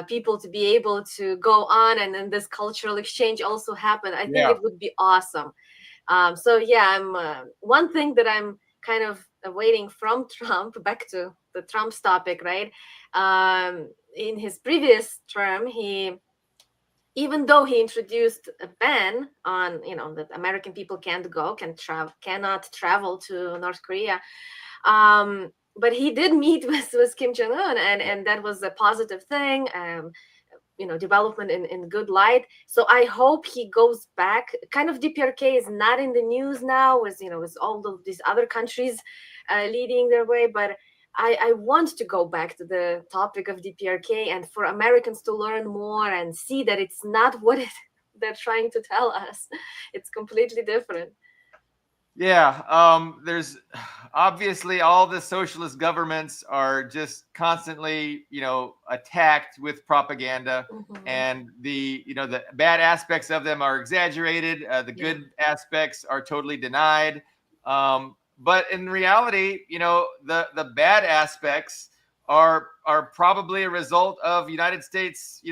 people to be able to go on, and then this cultural exchange also happen. I think it would be awesome. So yeah, I'm one thing that I'm kind of waiting from Trump, back to the Trump's topic, right? In his previous term, even though he introduced a ban on, that American people cannot travel to North Korea, but he did meet with Kim Jong-un, and that was a positive thing. Development in good light. So I hope he goes back. Kind of DPRK is not in the news now, with all of these other countries leading their way. But I want to go back to the topic of DPRK, and for Americans to learn more and see that it's not what they're trying to tell us. It's completely different. Yeah, there's obviously all the socialist governments are just constantly, attacked with propaganda, and the bad aspects of them are exaggerated. The good aspects are totally denied. But in reality, the bad aspects are probably a result of United States,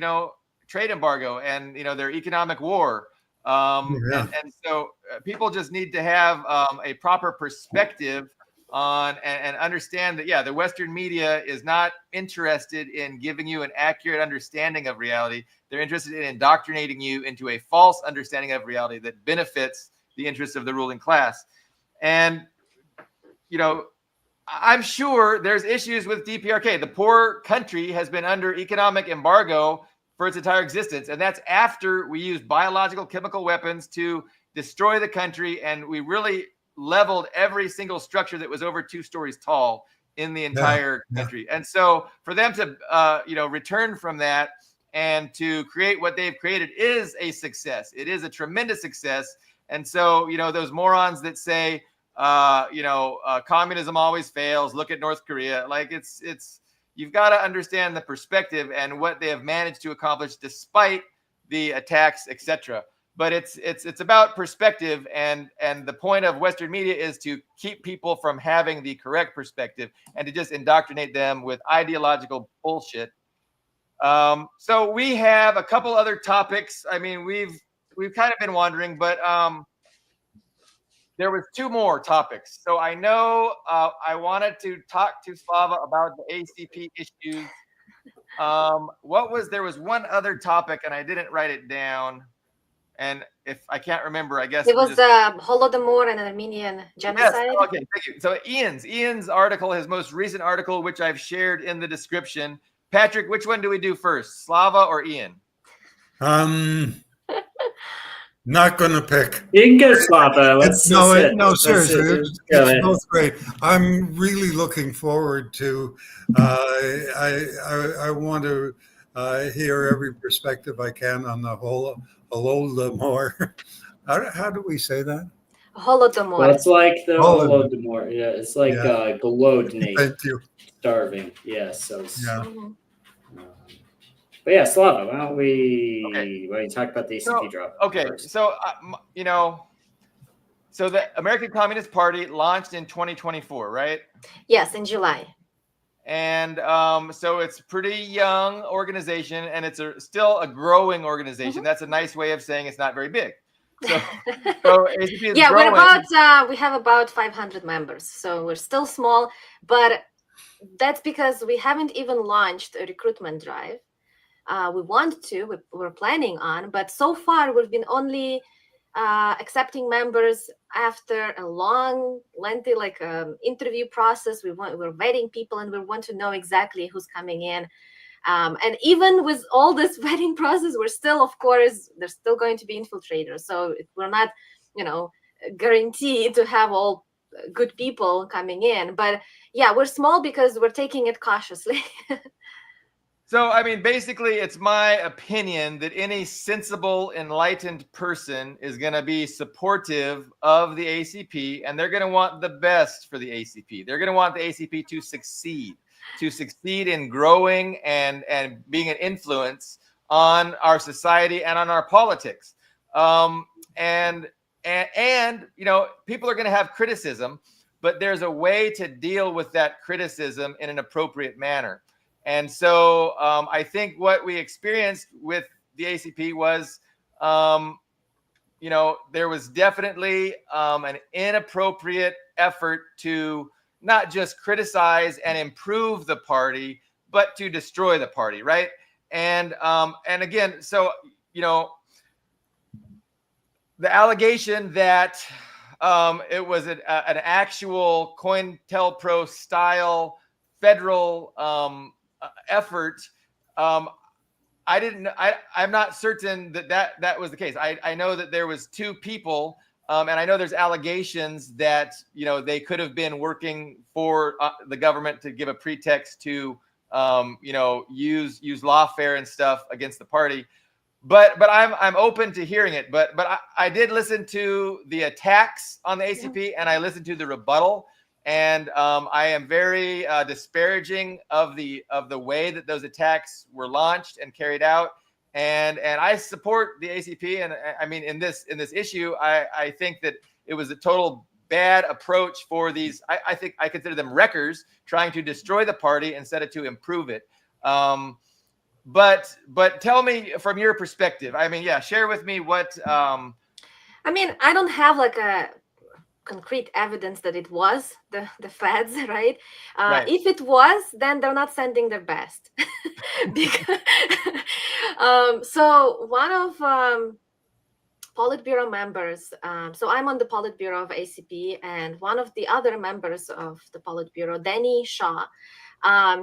trade embargo and their economic war. And so people just need to have a proper perspective on and understand that, yeah, the Western media is not interested in giving you an accurate understanding of reality. They're interested in indoctrinating you into a false understanding of reality that benefits the interests of the ruling class. And, you know, I'm sure there's issues with DPRK. The poor country has been under economic embargo for its entire existence. And that's after we used biological chemical weapons to destroy the country. And we really leveled every single structure that was over 2 stories tall in the entire country. And so for them to, return from that and to create what they've created is a success. It is a tremendous success. And so, those morons that say, communism always fails. Look at North Korea. Like it's you've got to understand the perspective and what they have managed to accomplish despite the attacks, etc. But it's about perspective, and the point of Western media is to keep people from having the correct perspective and to just indoctrinate them with ideological bullshit. So we have a couple other topics. I mean, we've kind of been wandering, but there was 2 more topics. So I know I wanted to talk to Slava about the ACP issues. There was one other topic and I didn't write it down. And if I can't remember, I guess it was the Holodomor and Armenian genocide. Yes. Okay, thank you. So Ian's article, his most recent article, which I've shared in the description. Patrick, which one do we do first, Slava or Ian? Not going to pick. You can go Slava. Seriously, it's both great. I'm really looking forward to. I want to hear every perspective I can on the whole Holodomor. How do we say that? Holodomor. Well, it's like the Holodomor. Yeah, it's like Golodny. Thank you. Starving. Yeah. So. Yeah. But yeah, Slava, why don't you talk about the ACP drop? Okay, first? so so the American Communist Party launched in 2024, right? Yes, in July. And so it's a pretty young organization, and it's still a growing organization. That's a nice way of saying it's not very big. So ACP is growing. We have about 500 members, so we're still small, but that's because we haven't even launched a recruitment drive. We want to, we're planning on, but so far we've been only accepting members after a long, lengthy interview process. We're vetting people, and we want to know exactly who's coming in. And even with all this vetting process, we're still, of course, there's still going to be infiltrators. So we're not, guaranteed to have all good people coming in. But yeah, we're small because we're taking it cautiously. So, I mean, basically, it's my opinion that any sensible, enlightened person is going to be supportive of the ACP, and they're going to want the best for the ACP. They're going to want the ACP to succeed in growing and being an influence on our society and on our politics. And people are going to have criticism, but there's a way to deal with that criticism in an appropriate manner. And so I think what we experienced with the ACP was, there was definitely an inappropriate effort to not just criticize and improve the party, but to destroy the party, right? And again, so, the allegation that it was an actual COINTELPRO style federal effort, I'm not certain that was the case. I know that there was 2 people, and I know there's allegations that they could have been working for the government to give a pretext to use lawfare and stuff against the party. But I'm open to hearing it. But I did listen to the attacks on the ACP, and I listened to the rebuttal. And I am very disparaging of the way that those attacks were launched and carried out. And I support the ACP. And I mean, in this issue, I think that it was a total bad approach for these. I think I consider them wreckers trying to destroy the party instead of to improve it. But tell me from your perspective. I mean, share with me what. I mean, I don't have concrete evidence that it was the feds, right? Right. If it was, then they're not sending their best. Because, so one of Politburo members, so I'm on the Politburo of ACP, and one of the other members of the Politburo, Danny Shaw,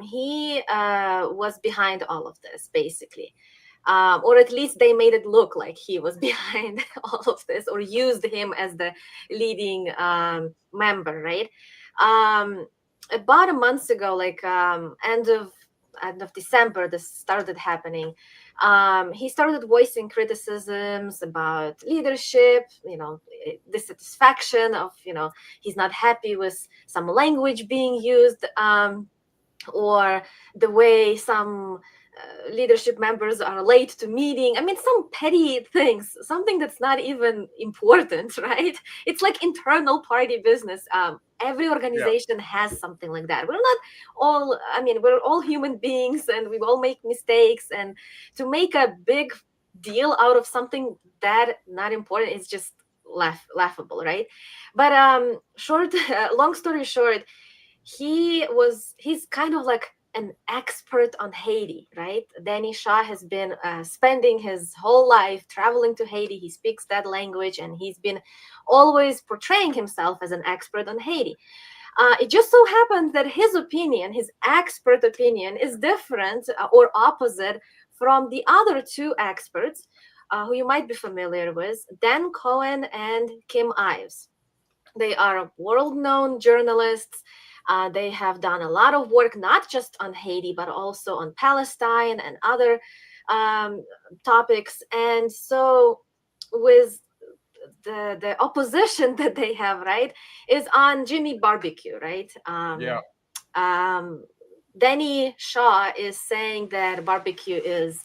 he was behind all of this, basically. Or at least they made it look like he was behind all of this, or used him as the leading member, right? About a month ago, like end of December, this started happening. He started voicing criticisms about leadership, dissatisfaction of, he's not happy with some language being used, or the way some leadership members are late to meeting. I mean, some petty things, something that's not even important, right? It's like internal party business. Every organization has something like that. We're not all, I mean, we're all human beings and we all make mistakes. And to make a big deal out of something that not important is just laughable, right? But long story short, he's kind of like an expert on Haiti, right? Danny Shaw has been spending his whole life traveling to Haiti. He speaks that language, and he's been always portraying himself as an expert on Haiti. It just so happens that his opinion, his expert opinion, is different or opposite from the other two experts who you might be familiar with, Dan Cohen and Kim Ives. They are world-known journalists. They have done a lot of work, not just on Haiti, but also on Palestine and other topics. And so with the opposition that they have, right, is on Jimmy Barbecue, right? Danny Shaw is saying that Barbecue is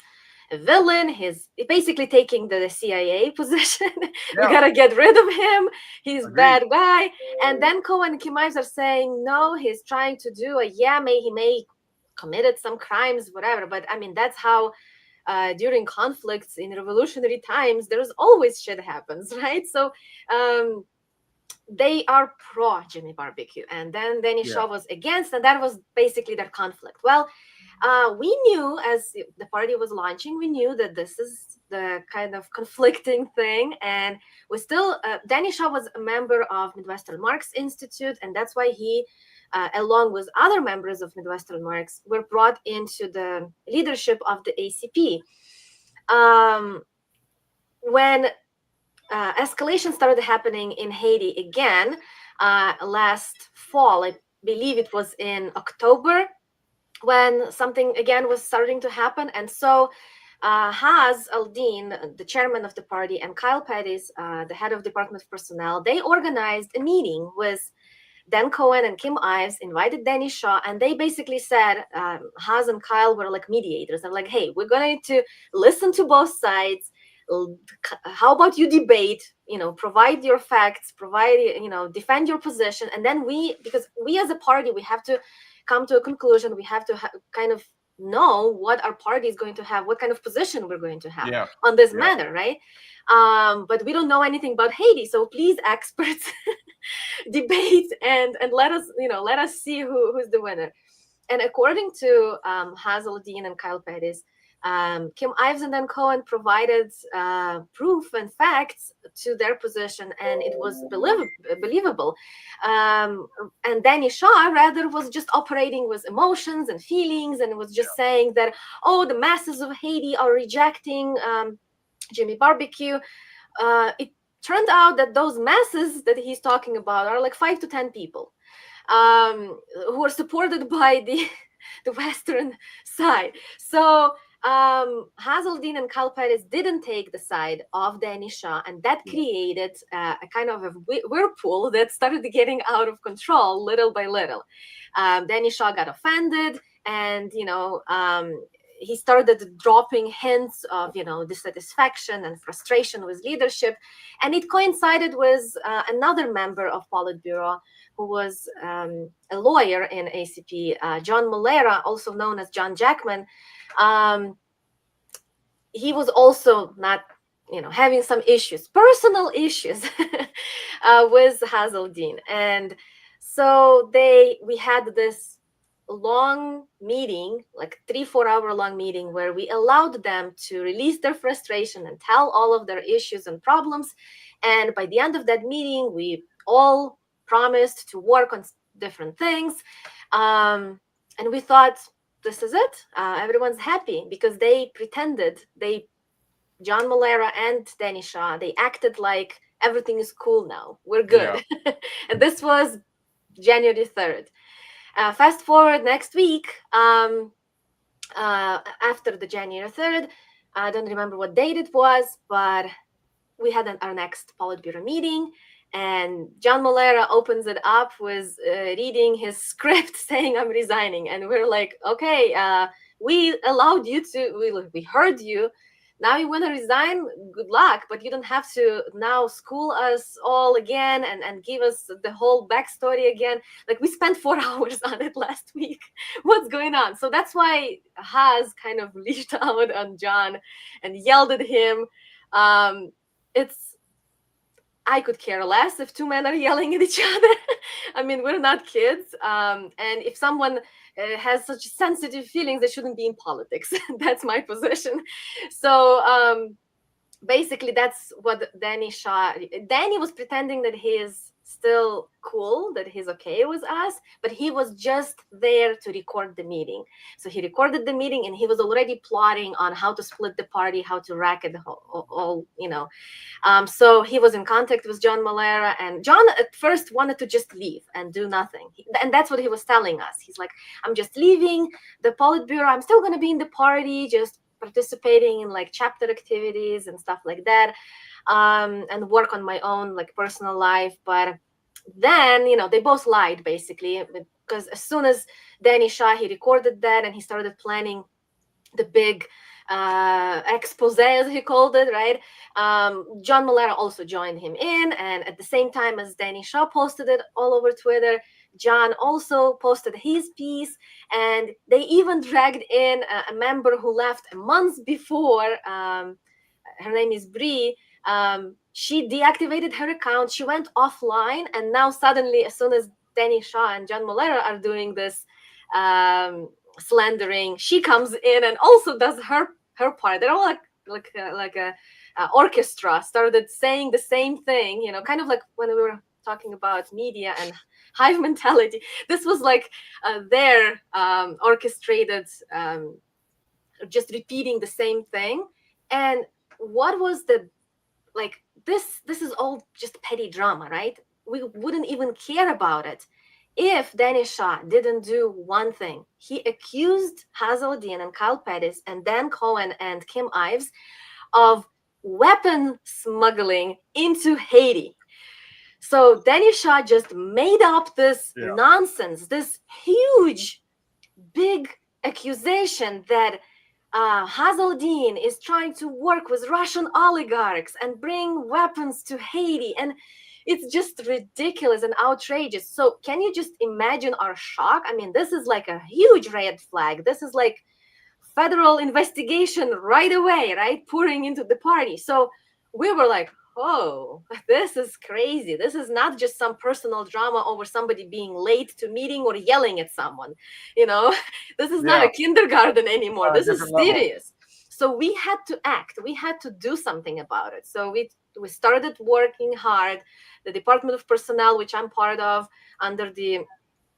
a villain. He's basically taking the CIA position. We gotta get rid of him. He's a bad guy. And then Cohen and Kim Ives are saying, no, he's trying to do he may committed some crimes, whatever. But I mean, that's how during conflicts in revolutionary times, there's always shit happens, right? So they are pro Jimmy Barbecue. And then Danny Shaw was against, and that was basically their conflict. Well, we knew as the party was launching, we knew that this is the kind of conflicting thing. And we still, Danny Shaw was a member of Midwestern Marx Institute, and that's why he, along with other members of Midwestern Marx, were brought into the leadership of the ACP. When escalation started happening in Haiti again last fall, I believe it was in October, when something again was starting to happen. And so Haz Aldin, the chairman of the party, and Kyle Pettis, the head of Department of Personnel, they organized a meeting with Dan Cohen and Kim Ives, invited Danny Shaw, and they basically said, Haz and Kyle were like mediators. They're like, hey, we're going to listen to both sides. How about you debate, provide your facts, defend your position. And then because we as a party, we have to come to a conclusion. We have to kind of know what our party is going to have, what kind of position we're going to have on this matter, right? But we don't know anything about Haiti, so please, experts, debate and let us see who's the winner. And according to Hazeldine and Kyle Pettis, Kim Ives and Dan Cohen provided proof and facts to their position, and it was believable. And Danny Shaw rather was just operating with emotions and feelings, and was just saying that, the masses of Haiti are rejecting Jimmy Barbecue. It turned out that those masses that he's talking about are like 5 to 10 people who are supported by the Western side. So Hazeldine and Kyle Pettis didn't take the side of Danny Shaw, and that created a kind of a whirlpool that started getting out of control little by little. Danny Shaw got offended, and he started dropping hints of dissatisfaction and frustration with leadership, and it coincided with another member of Politburo who was a lawyer in ACP, John Molera, also known as John Jackman. He was also not having some issues, personal issues with Hazeldine. And so we had this long meeting, like 3-4 hour long meeting, where we allowed them to release their frustration and tell all of their issues and problems. And by the end of that meeting, we all promised to work on different things. And we thought, this is it. Everyone's happy because they pretended, John Malera and Danny Shaw, they acted like everything is cool now. We're good. Yeah. And this was January 3rd. Fast forward next week, after the January 3rd, I don't remember what date it was, but we had our next Politburo meeting, and John Malera opens it up with reading his script saying, I'm resigning. And we're like, okay, we allowed you to, we heard you. Now you want to resign? Good luck, but you don't have to now school us all again and give us the whole backstory again. Like, we spent 4 hours on it last week. What's going on? So that's why Haz kind of leashed out on John and yelled at him. I could care less if two men are yelling at each other. I mean, we're not kids. And if someone has such sensitive feelings, they shouldn't be in politics. That's my position. So basically, that's what Danny was pretending that he is still cool, that he's okay with us, but he was just there to record the meeting. So he recorded the meeting, and he was already plotting on how to split the party, how to rack it all. So he was in contact with John Malera, and John at first wanted to just leave and do nothing. And that's what he was telling us. He's like, I'm just leaving the Politburo. I'm still going to be in the party, just participating in like chapter activities and stuff like that, and work on my own like personal life. But then, they both lied basically, because as soon as Danny Shaw, he recorded that and he started planning the big expose, as he called it, right? John Malera also joined him in, and at the same time as Danny Shaw posted it all over Twitter, John also posted his piece, and they even dragged in a member who left a month before. Her name is Bree. She deactivated her account. She went offline, and now suddenly, as soon as Danny Shaw and John Malera are doing this slandering, she comes in and also does her part. They're all like a orchestra, started saying the same thing, kind of like when we were talking about media and hive mentality. This was like their orchestrated, just repeating the same thing. And what was this is all just petty drama, right? We wouldn't even care about it if Danny Shaw didn't do one thing. He accused Hazeldine and Kyle Pettis and Dan Cohen and Kim Ives of weapon smuggling into Haiti. So Danny Shaw just made up this nonsense, this huge, big accusation that Hazeldine is trying to work with Russian oligarchs and bring weapons to Haiti. And it's just ridiculous and outrageous. So can you just imagine our shock? I mean, this is like a huge red flag. This is like federal investigation right away, right? Pouring into the party. So we were like, oh, this is crazy. This is not just some personal drama over somebody being late to meeting or yelling at someone. This is not a kindergarten anymore. This is serious. So we had to act. We had to do something about it. So we started working hard. The Department of Personnel, which I'm part of, under the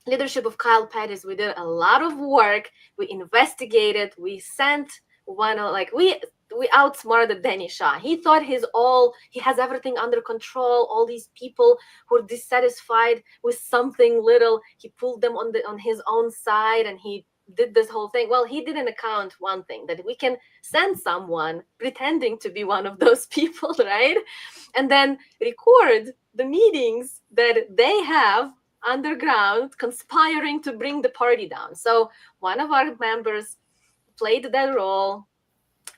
leadership of Kyle Pettis, we did a lot of work. We investigated. We sent we outsmarted Danny Shaw. He thought he has everything under control. All these people who are dissatisfied with something little, he pulled them on his own side, and he did this whole thing. Well, he didn't account one thing, that we can send someone pretending to be one of those people, right? And then record the meetings that they have underground conspiring to bring the party down. So one of our members played that role,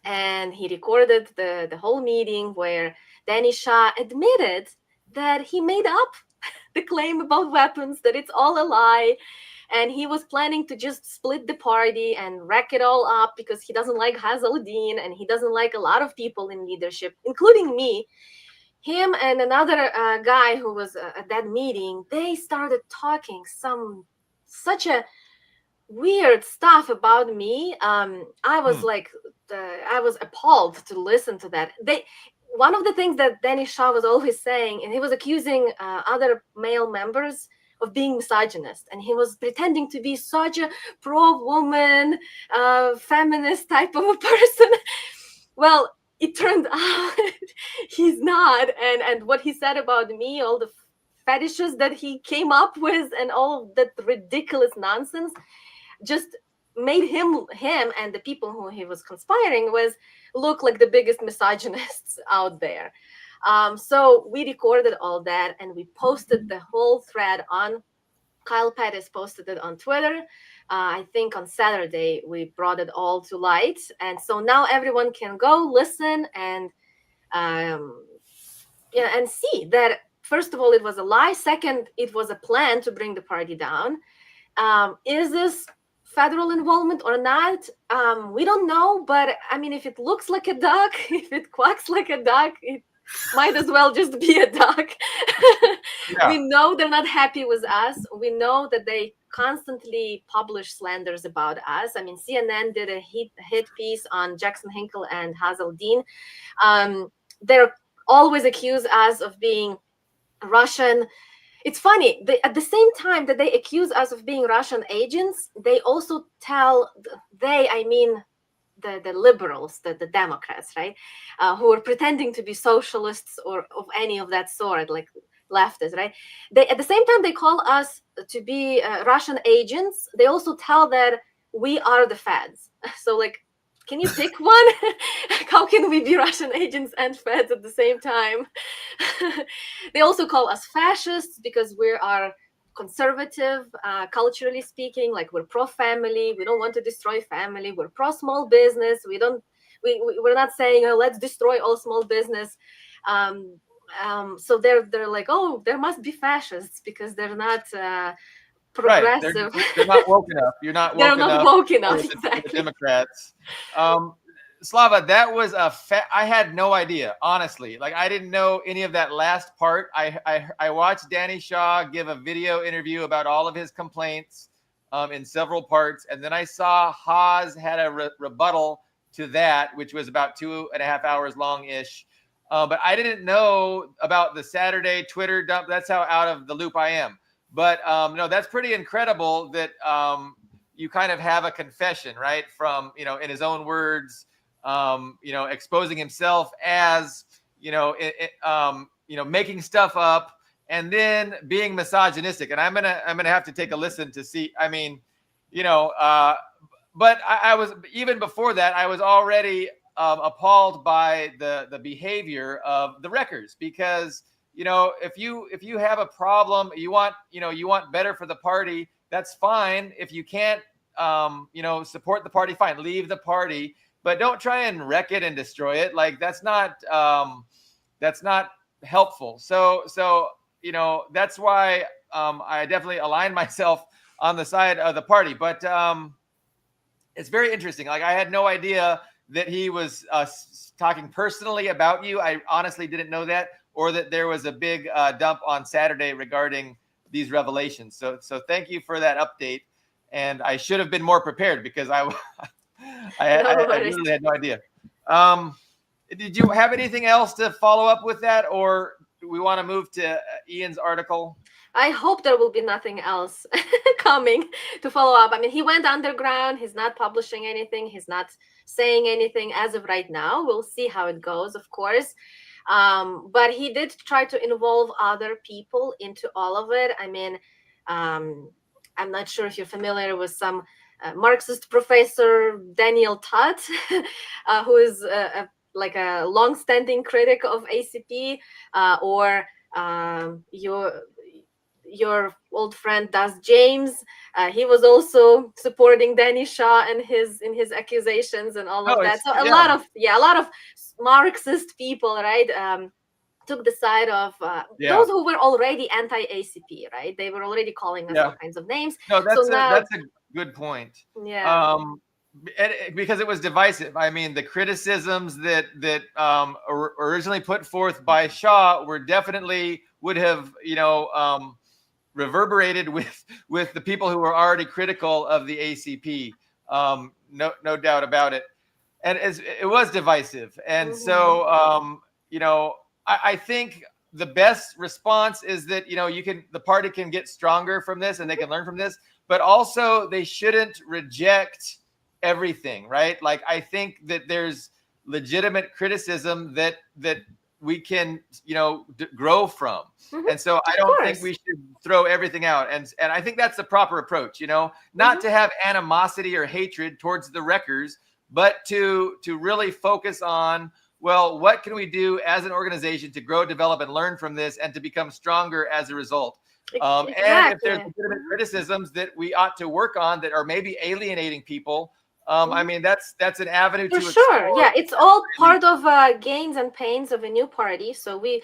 and he recorded the whole meeting where Danny Shaw admitted that he made up the claim about weapons, that it's all a lie. and he was planning to just split the party and wreck it all up because he doesn't like Hazeldin and he doesn't like a lot of people in leadership, including me. Him and another guy who was at that meeting, they started talking such a weird stuff about me. I was I was appalled to listen to that. One of the things that Danny Shaw was always saying, and he was accusing other male members of being misogynist, and he was pretending to be such a pro-woman, feminist type of a person. Well, it turned out he's not, and what he said about me, all the fetishes that he came up with, and all of that ridiculous nonsense, just made him and the people who he was conspiring with look like the biggest misogynists out there. So we recorded all that and we posted the whole thread on. Kyle Pettis posted it on Twitter. I think on Saturday we brought it all to light, and so now everyone can go listen and and see that. First of all, it was a lie. Second, it was a plan to bring the party down. Is this federal involvement or not? We don't know, but I mean, if it looks like a duck, if it quacks like a duck, it might as well just be a duck. Yeah. We know they're not happy with us. We know that they constantly publish slanders about us. I mean, CNN did a hit piece on Jackson Hinkle and Hazeldin. They're always accuse us of being Russian. It's funny, at the same time that they accuse us of being Russian agents, they also tell, I mean the liberals, the Democrats, right, who are pretending to be socialists or of any of that sort, like leftists, right? They, at the same time they call us to be Russian agents, they also tell that we are the feds. So like, can you pick one? How can we be Russian agents and feds at the same time? They also call us fascists because we are conservative, culturally speaking, like we're pro-family. We don't want to destroy family. We're pro-small business. We're not saying, oh, let's destroy all small business. So they're like, oh, there must be fascists because they're not progressive. Right. They're not woke enough. You're not woke They're enough. not woke enough. For Exactly. the Democrats. Slava, that was I had no idea, honestly. Like, I didn't know any of that last part. I watched Danny Shaw give a video interview about all of his complaints in several parts, and then I saw Haas had a rebuttal to that, which was about 2.5 hours long-ish. But I didn't know about the Saturday Twitter dump. That's how out of the loop I am. But no, that's pretty incredible that you kind of have a confession, right? From, in his own words, exposing himself as, making stuff up and then being misogynistic. And I'm gonna have to take a listen to see. I mean, but I was, even before that, I was already appalled by the behavior of the wreckers, because if you have a problem, you want better for the party, that's fine. If you can't support the party, fine, leave the party, but don't try and wreck it and destroy it. Like, that's not helpful. So that's why I definitely align myself on the side of the party. But it's very interesting. Like, I had no idea that he was talking personally about you. I honestly didn't know that, or that there was a big dump on Saturday regarding these revelations. So thank you for that update. And I should have been more prepared, because I really had no idea. Did you have anything else to follow up with that, or do we want to move to Ian's article? I hope there will be nothing else coming to follow up. I mean, he went underground. He's not publishing anything. He's not saying anything as of right now. We'll see how it goes, of course. But he did try to involve other people into all of it. I mean, I'm not sure if you're familiar with some Marxist professor, Daniel Tutt, who is like a long-standing critic of ACP, or your old friend Das James. He was also supporting Danny Shaw in his accusations and all of that. So a lot of Marxist people, right? took the side of those who were already anti-ACP, right? They were already calling us all kinds of names. No, so now, that's a good point. Yeah. Because it was divisive. I mean, the criticisms that originally put forth by Shah were definitely would have, reverberated with the people who were already critical of the ACP. No doubt about it. And it was divisive. And so, I think the best response is that, the party can get stronger from this and they can learn from this, but also they shouldn't reject everything, right? Like, I think that there's legitimate criticism that we can, grow from. And so I don't think we should throw everything out. And I think that's the proper approach, not to have animosity or hatred towards the wreckers, but to really focus on, well, what can we do as an organization to grow, develop, and learn from this and to become stronger as a result? And if there's legitimate criticisms that we ought to work on that are maybe alienating people, I mean, that's an avenue to explore. Yeah, it's all part of gains and pains of a new party. So we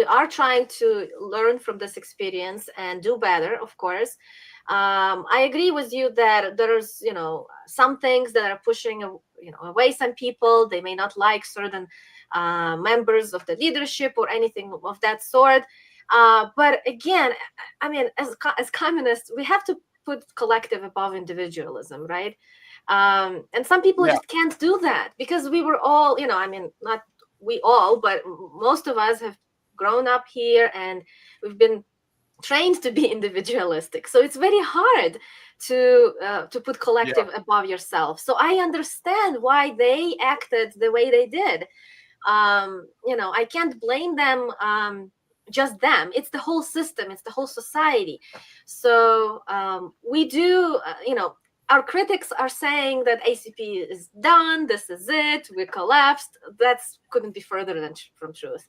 are trying to learn from this experience and do better, of course. I agree with you that there's, some things that are pushing, away some people. They may not like certain members of the leadership or anything of that sort. But again, I mean, as communists, we have to put collective above individualism, right? And some people just can't do that because we were all, I mean, not we all, but most of us have grown up here and we've been trained to be individualistic. So it's very hard to put collective above yourself. So I understand why they acted the way they did. I can't blame them, just them. It's the whole system. It's the whole society. So we do, our critics are saying that ACP is done. This is it. We collapsed. That couldn't be further from truth.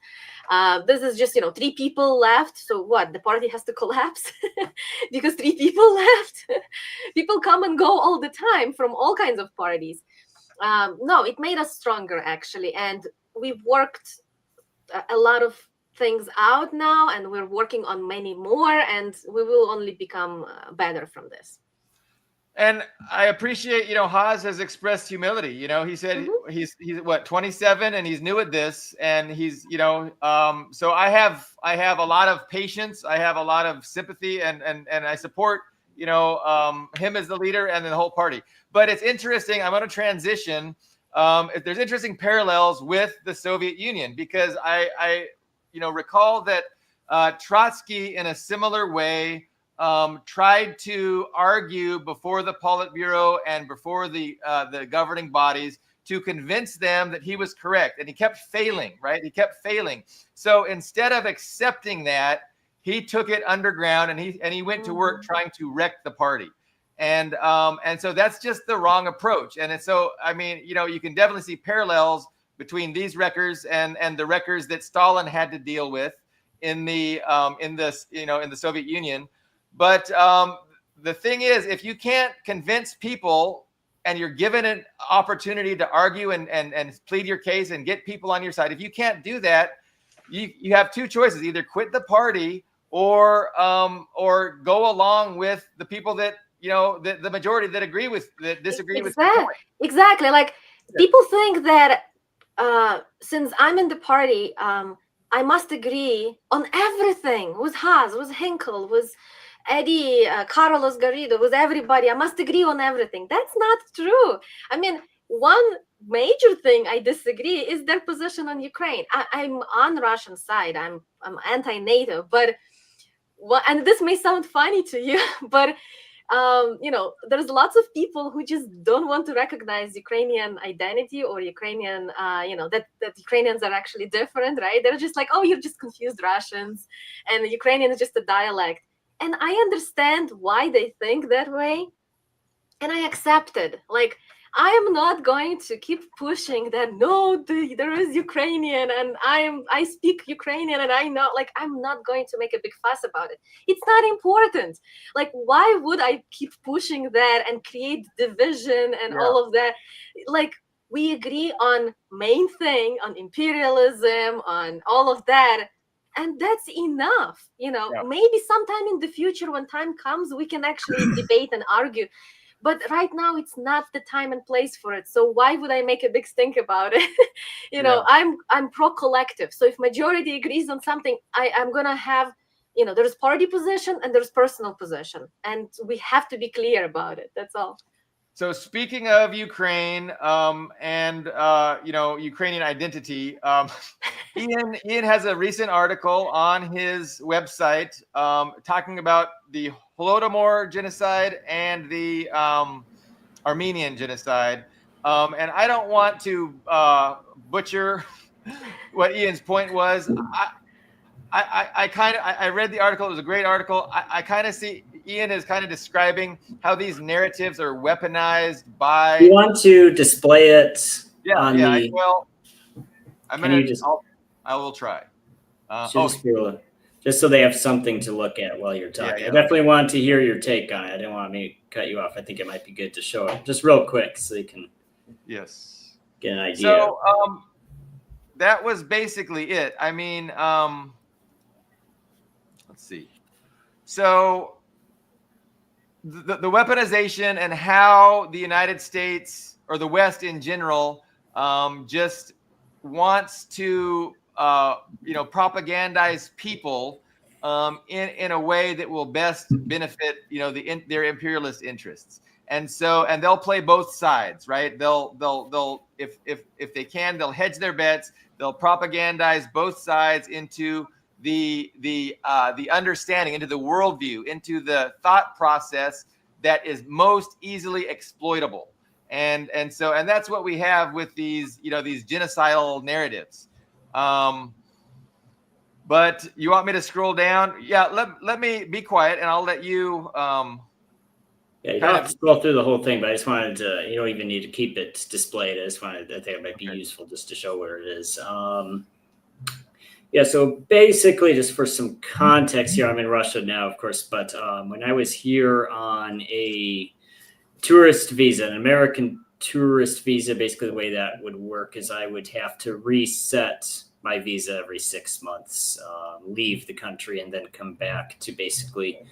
This is just, 3 people left. So what? The party has to collapse because 3 people left. People come and go all the time from all kinds of parties. No, it made us stronger, actually. And we've worked a lot of things out now, and we're working on many more, and we will only become better from this. And I appreciate, Haas has expressed humility. He said he's what, 27 and he's new at this, and he's, so I have a lot of patience. I have a lot of sympathy, and I support, him as the leader and the whole party. But it's interesting. I'm going to transition. There's interesting parallels with the Soviet Union because I recall that Trotsky, in a similar way, tried to argue before the Politburo and before the governing bodies to convince them that he was correct, and he kept failing. Right? He kept failing. So instead of accepting that, he took it underground and he went to work trying to wreck the party. And so that's just the wrong approach. And so, I mean, you can definitely see parallels between these wreckers and the wreckers that Stalin had to deal with in the Soviet Union. But the thing is, if you can't convince people and you're given an opportunity to argue and plead your case and get people on your side, if you can't do that, you have 2 choices: either quit the party or go along with the people that the majority that disagree with the point. Exactly. Like people think that since I'm in the party, I must agree on everything with Haas, with Hinkle, with Eddie, Carlos Garrido, with everybody. I must agree on everything. That's not true. I mean, one major thing I disagree is their position on Ukraine. I'm on Russian side. I'm anti-NATO, but and this may sound funny to you, but there's lots of people who just don't want to recognize Ukrainian identity or Ukrainian, that Ukrainians are actually different, right? They're just like, oh, you're just confused Russians, and Ukrainian is just a dialect. And I understand why they think that way, and I accept it. Like, I am not going to keep pushing that, no, there is Ukrainian and I speak Ukrainian and I know, like, I'm not going to make a big fuss about it. It's not important. Like, why would I keep pushing that and create division and all of that? Like, we agree on main thing, on imperialism, on all of that. And that's enough. Yeah. Maybe sometime in the future, when time comes, we can actually debate and argue. But right now, it's not the time and place for it. So why would I make a big stink about it? Yeah. I'm pro-collective. So if majority agrees on something, I'm gonna have, there's party position and there's personal position, and we have to be clear about it. That's all. So speaking of Ukraine, and Ukrainian identity, Ian has a recent article on his website talking about the Holodomor genocide and the Armenian genocide, and I don't want to butcher what Ian's point was. I read the article. It was a great article. I kind of see Ian is kind of describing how these narratives are weaponized by. You want to display it? Yeah, yeah. I'm Can gonna. you just? I will try. Just so they have something to look at while you're talking. Yeah. I definitely want to hear your take on it. I didn't want me to cut you off. I think it might be good to show it just real quick so you can get an idea. So that was basically it. I mean, let's see. So the weaponization and how the United States or the West in general just wants to propagandize people in a way that will best benefit their imperialist interests. And they'll play both sides, right? They'll if they can, they'll hedge their bets. They'll propagandize both sides into the understanding, into the worldview, into the thought process that is most easily exploitable. And that's what we have with these genocidal narratives. But you want me to scroll down? Yeah, let me be quiet and I'll let you. Yeah, you don't have to scroll through the whole thing, but I just wanted to, you don't even need to keep it displayed. I think it might be useful just to show where it is. Yeah, so basically, just for some context here, I'm in Russia now, of course, but when I was here on a tourist visa, an American tourist visa, basically the way that would work is I would have to reset my visa every 6 months, leave the country, and then come back to basically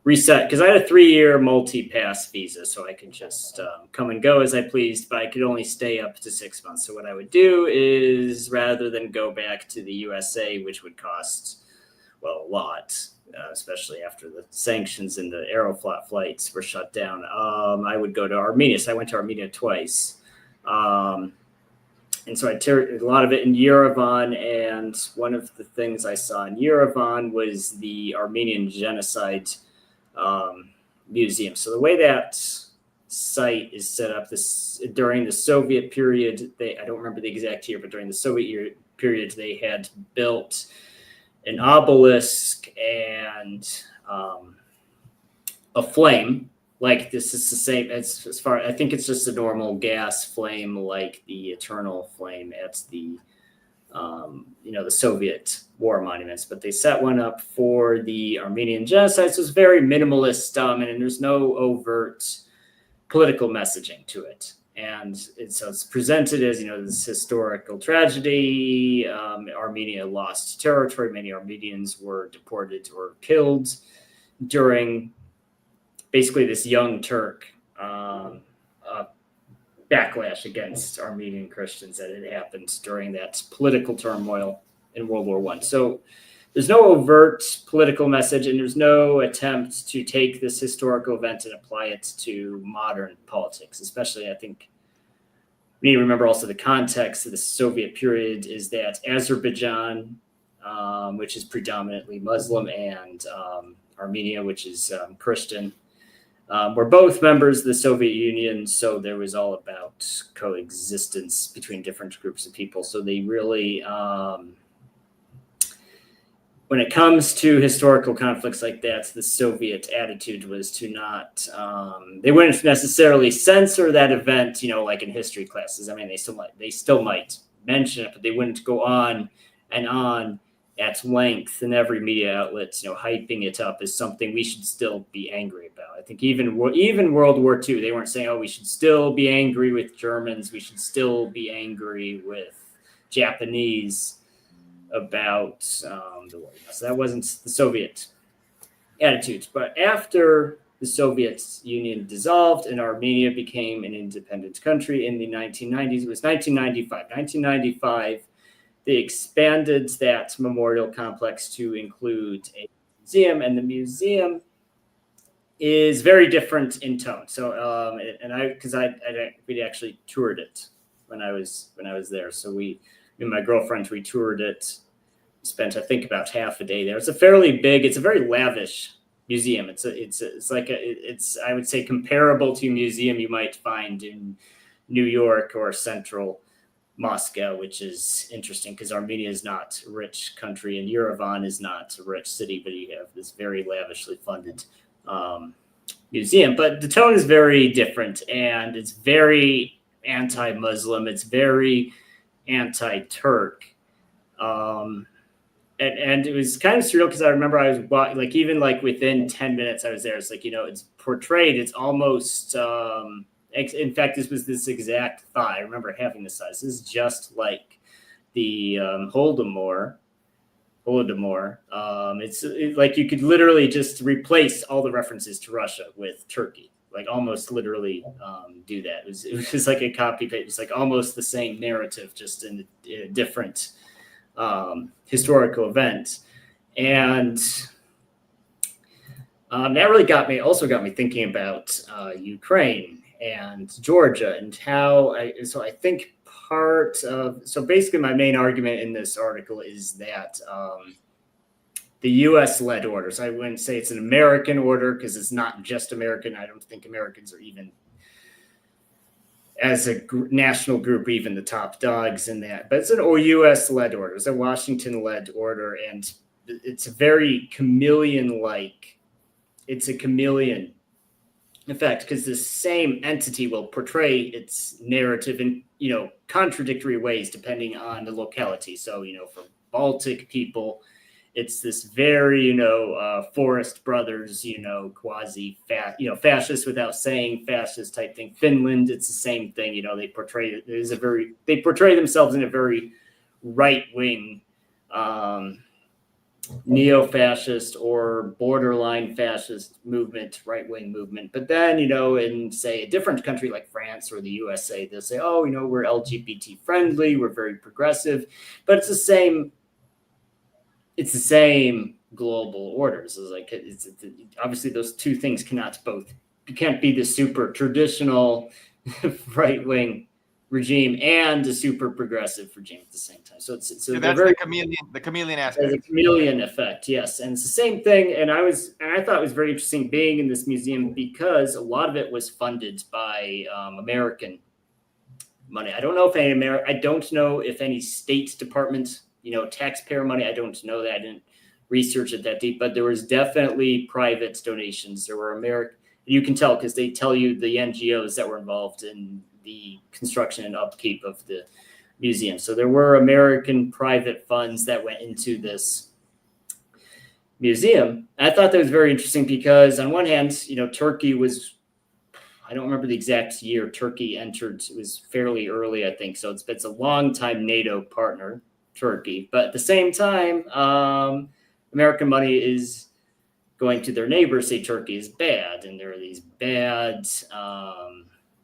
reset, because I had a 3-year multi-pass visa, so I could just come and go as I pleased, but I could only stay up to 6 months. So what I would do is, rather than go back to the USA, which would cost, well, a lot, especially after the sanctions and the Aeroflot flights were shut down, I would go to Armenia. So I went to Armenia twice. And so I toured a lot of it in Yerevan, and one of the things I saw in Yerevan was the Armenian genocide museum. So the way that site is set up, during the Soviet period, I don't remember the exact year, but during the Soviet period, they had built an obelisk and a flame. Like, this is the same as far, I think it's just a normal gas flame, like the eternal flame at the the Soviet war monuments, but they set one up for the Armenian genocide. So it's very minimalist, and there's no overt political messaging to it. And so it's presented as, this historical tragedy. Armenia lost territory. Many Armenians were deported or killed during basically this young Turk backlash against Armenian Christians that had happened during that political turmoil in World War I. So there's no overt political message, and there's no attempt to take this historical event and apply it to modern politics. Especially, I think we need to remember also the context of the Soviet period is that Azerbaijan, which is predominantly Muslim, and Armenia, which is Christian, were both members of the Soviet Union, so there was all about coexistence between different groups of people. So they really, when it comes to historical conflicts like that, the Soviet attitude was to not, they wouldn't necessarily censor that event, like in history classes. I mean, they still might mention it, but they wouldn't go on and on at length in every media outlet, hyping it up as something we should still be angry about. I think even World War II, they weren't saying, oh, we should still be angry with Germans. We should still be angry with Japanese about the war. So that wasn't the Soviet attitudes. But after the Soviet Union dissolved and Armenia became an independent country in the 1990s, it was 1995. 1995, they expanded that memorial complex to include a museum, and the museum is very different in tone. So, we actually toured it when I was there. So me and my girlfriend, we toured it. Spent, I think, about half a day there. It's a very lavish museum. It's I would say comparable to a museum you might find in New York or central Moscow, which is interesting because Armenia is not a rich country and Yerevan is not a rich city, but you have this very lavishly funded museum. But the tone is very different, and it's very anti-Muslim. It's very anti-Turk. And it was kind of surreal because I remember I was even within 10 minutes I was there. It's it's portrayed. It's almost, in fact, this exact thought. I remember having this thought. This is just like the Holodomor. It's like you could literally just replace all the references to Russia with Turkey. Like almost literally do that. It was just like a copy paste. It's like almost the same narrative, just in a different historical event. And that really got me thinking about Ukraine and Georgia and how I think basically my main argument in this article is that the U.S. led orders. I wouldn't say it's an American order because it's not just American. I don't think Americans are even, as a national group, even the top dogs in that. But it's an U.S. led order. It's a Washington led order, and it's a very chameleon-like. It's a chameleon effect because the same entity will portray its narrative in contradictory ways depending on the locality. So for Baltic people, it's this very Forest Brothers quasi fascist without saying fascist type thing. Finland, it's the same thing. They portray themselves in a very right wing neo-fascist or borderline fascist movement, right-wing movement. But then, in say a different country like France or the USA, they'll say, oh, we're LGBT friendly, we're very progressive, but it's the same global orders. It's obviously those two things can't be the super traditional right-wing regime and a super progressive regime at the same time. So that's the chameleon aspect. The chameleon effect, yes. And it's the same thing. And I thought it was very interesting being in this museum because a lot of it was funded by American money. I don't know if any State Department, taxpayer money. I don't know that. I didn't research it that deep, but there was definitely private donations. There were American. You can tell because they tell you the NGOs that were involved in the construction and upkeep of the museum. So there were American private funds that went into this museum. I thought that was very interesting because on one hand, Turkey was, I don't remember the exact year Turkey entered. It was fairly early, I think. So it's a long time NATO partner, Turkey. But at the same time, American money is going to their neighbors, say Turkey is bad. And there are these bad,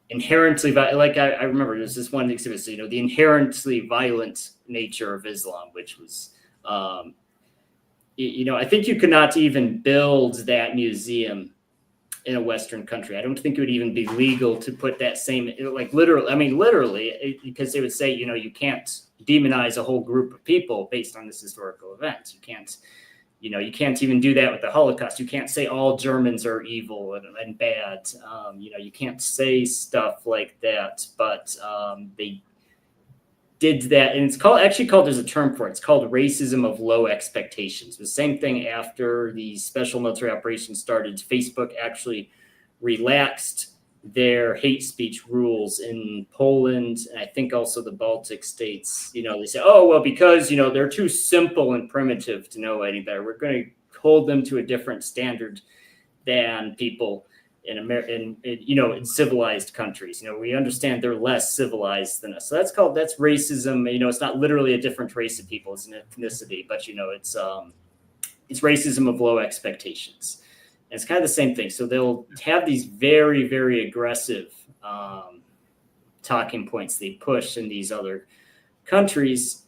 inherently, like I remember there's this one exhibit, so, the inherently violent nature of Islam, which was, I think you could not even build that museum in a Western country. I don't think it would even be legal to put that same, literally, because they would say, you can't demonize a whole group of people based on this historical event. You can't even do that with the Holocaust. You can't say all Germans are evil and bad. You can't say stuff like that, but they did that. And it's there's a term for it. It's called racism of low expectations. The same thing after the special military operation started, Facebook actually relaxed their hate speech rules in Poland, and I think also the Baltic states. They say, oh, well, because, they're too simple and primitive to know any better, we're going to hold them to a different standard than people in civilized countries. We understand they're less civilized than us. So that's racism. It's not literally a different race of people, it's an ethnicity, but it's racism of low expectations. And it's kind of the same thing. So they'll have these very, very aggressive talking points they push in these other countries.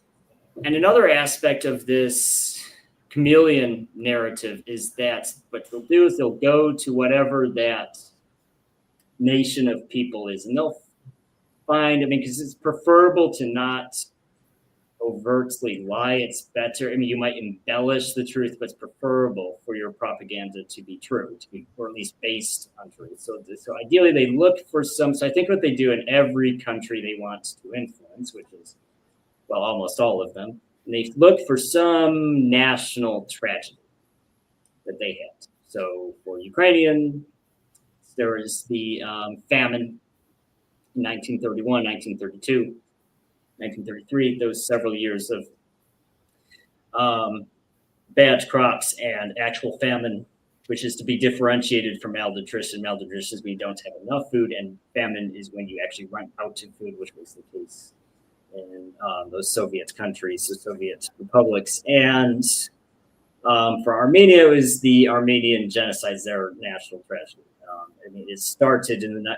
And another aspect of this chameleon narrative is that what they'll do is they'll go to whatever that nation of people is, and they'll find, because it's preferable to not overtly lie. It's better. You might embellish the truth, but it's preferable for your propaganda to be true, or at least based on truth. So ideally, they look for some. So I think what they do in every country they want to influence, which is, well, almost all of them, and they look for some national tragedy that they had. So for Ukrainian, there was the famine in 1931, 1932. 1933, those several years of bad crops and actual famine, which is to be differentiated from malnutrition. Malnutrition is when you don't have enough food, and famine is when you actually run out of food, which was the case in those Soviet countries, the Soviet republics. And for Armenia, it was the Armenian genocide, their national tragedy. It started in the,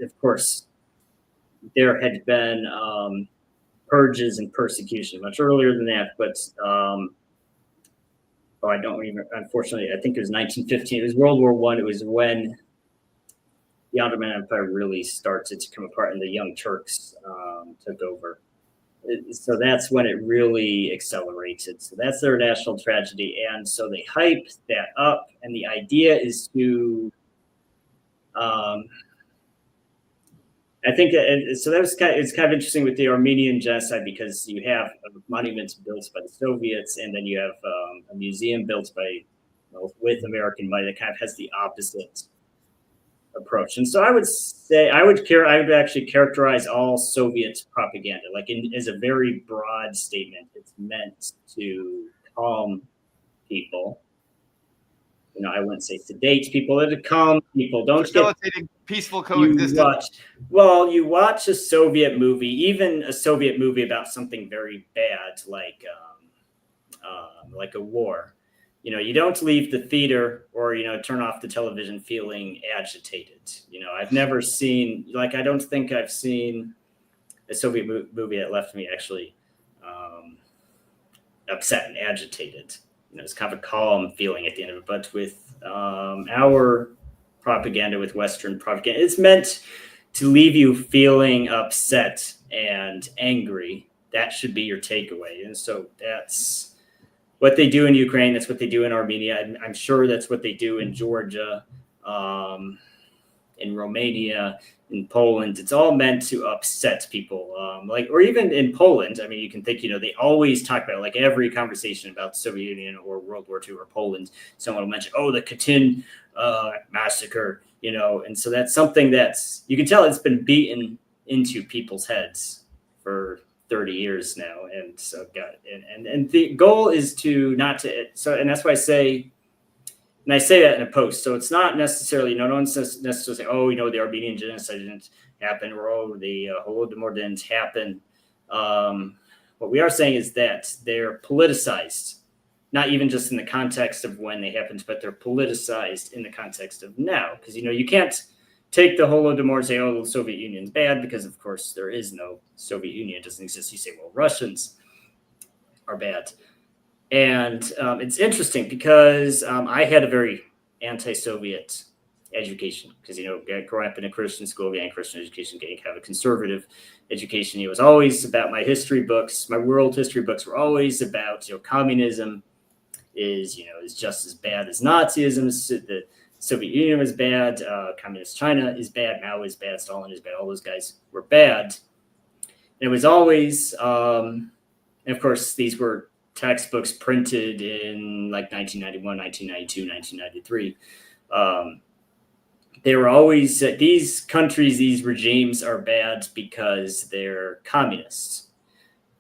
of course, there had been purges and persecution much earlier than that, but I don't remember. Unfortunately, I think it was 1915. It was World War I. It was when the Ottoman Empire really started to come apart, and the Young Turks took over. So that's when it really accelerated. So that's their national tragedy, and so they hype that up, and the idea is to I think so. That was it's kind of interesting with the Armenian genocide, because you have monuments built by the Soviets, and then you have a museum built with American money that kind of has the opposite approach. And so I would say I would actually characterize all Soviet propaganda as a very broad statement. It's meant to calm people. I wouldn't say sedate people, but to calm people. Don't facilitating peaceful coexistence. You watch a Soviet movie, even a Soviet movie about something very bad, like a war. You don't leave the theater or turn off the television feeling agitated. I've never seen, I don't think I've seen a Soviet movie that left me actually upset and agitated. It's kind of a calm feeling at the end of it. But with our propaganda, with Western propaganda, it's meant to leave you feeling upset and angry. That should be your takeaway. And so that's what they do in Ukraine. That's what they do in Armenia. I'm sure that's what they do in Georgia, in Romania, in Poland. It's all meant to upset people. Or even in Poland, you can think, they always talk about, every conversation about the Soviet Union or World War II or Poland, someone will mention, the Katyn massacre, and so that's something that's, you can tell it's been beaten into people's heads for 30 years now. And so, and the goal is and that's why I say, and I say that in a post. So it's not necessarily, no one's necessarily saying, the Armenian genocide didn't happen, or the Holodomor didn't happen. What we are saying is that they're politicized, not even just in the context of when they happened, but they're politicized in the context of now. Because, you can't take the Holodomor and say, the Soviet Union's bad, because, of course, there is no Soviet Union. It doesn't exist. You say, Russians are bad. And it's interesting because I had a very anti-Soviet education, because, growing up in a Christian school, getting Christian education, getting kind of a conservative education, it was always about my history books. My world history books were always about, communism is just as bad as Nazism. The Soviet Union was bad. Communist China is bad. Mao is bad. Stalin is bad. All those guys were bad. And it was always, and of course, these were textbooks printed in 1991, 1992, 1993. They were always, these countries, these regimes are bad because they're communists.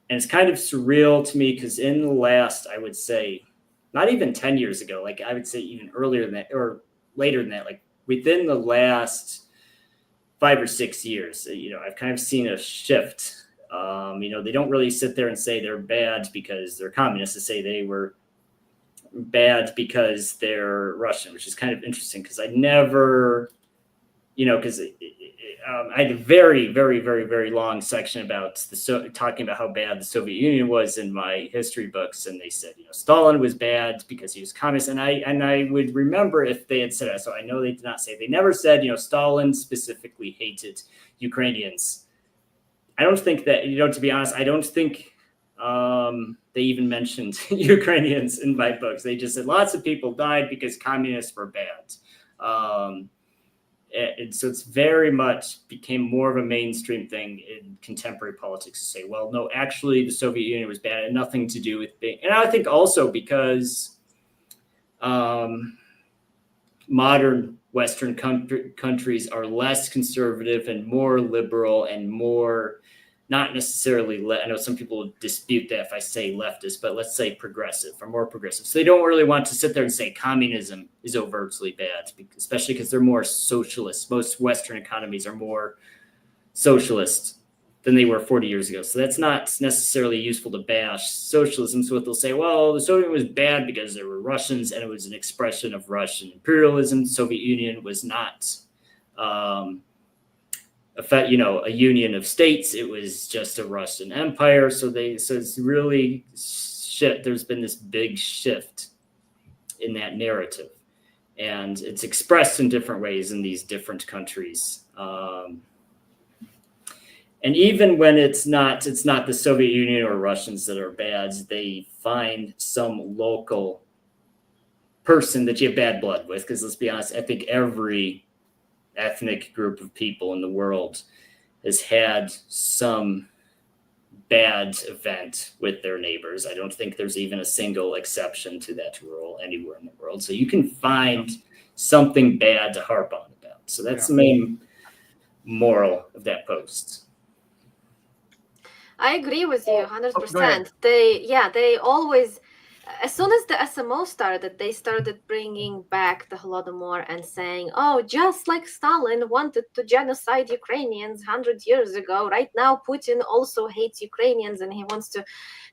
And it's kind of surreal to me, because in the last, I would say, not even 10 years ago, I would say even earlier than that, or later than that, within the last 5 or 6 years, I've kind of seen a shift. They don't really sit there and say they're bad because they're communists. They say they were bad because they're Russian, which is kind of interesting because I never, because I had a very, very, very, very long section about talking about how bad the Soviet Union was in my history books, and they said, Stalin was bad because he was communist, and I would remember if they had said that. So I know they did not say. They never said, Stalin specifically hated Ukrainians. I don't think that, to be honest, I don't think they even mentioned Ukrainians in my books. They just said lots of people died because communists were bad. And so it's very much became more of a mainstream thing in contemporary politics to say, well, no, actually the Soviet Union was bad and nothing to do with being, and I think also because modern Western countries are less conservative and more liberal and more, not necessarily, I know some people dispute that if I say leftist, but let's say progressive or more progressive. So they don't really want to sit there and say communism is overtly bad, especially because they're more socialist. Most Western economies are more socialist than they were 40 years ago. So that's not necessarily useful to bash socialism. So what they'll say, well, the Soviet was bad because there were Russians and it was an expression of Russian imperialism. The Soviet Union was not a union of states. It was just a Russian empire. So it's really shit. There's been this big shift in that narrative, and it's expressed in different ways in these different countries. And even when it's not the Soviet Union or Russians that are bad, they find some local person that you have bad blood with. Because let's be honest, I think every ethnic group of people in the world has had some bad event with their neighbors. I don't think there's even a single exception to that rule anywhere in the world. So you can find something bad to harp on about. So that's the main moral of that post. I agree with you 100%. They always, as soon as the SMO started, they started bringing back the Holodomor and saying, oh, just like Stalin wanted to genocide Ukrainians 100 years ago, right now Putin also hates Ukrainians and he wants to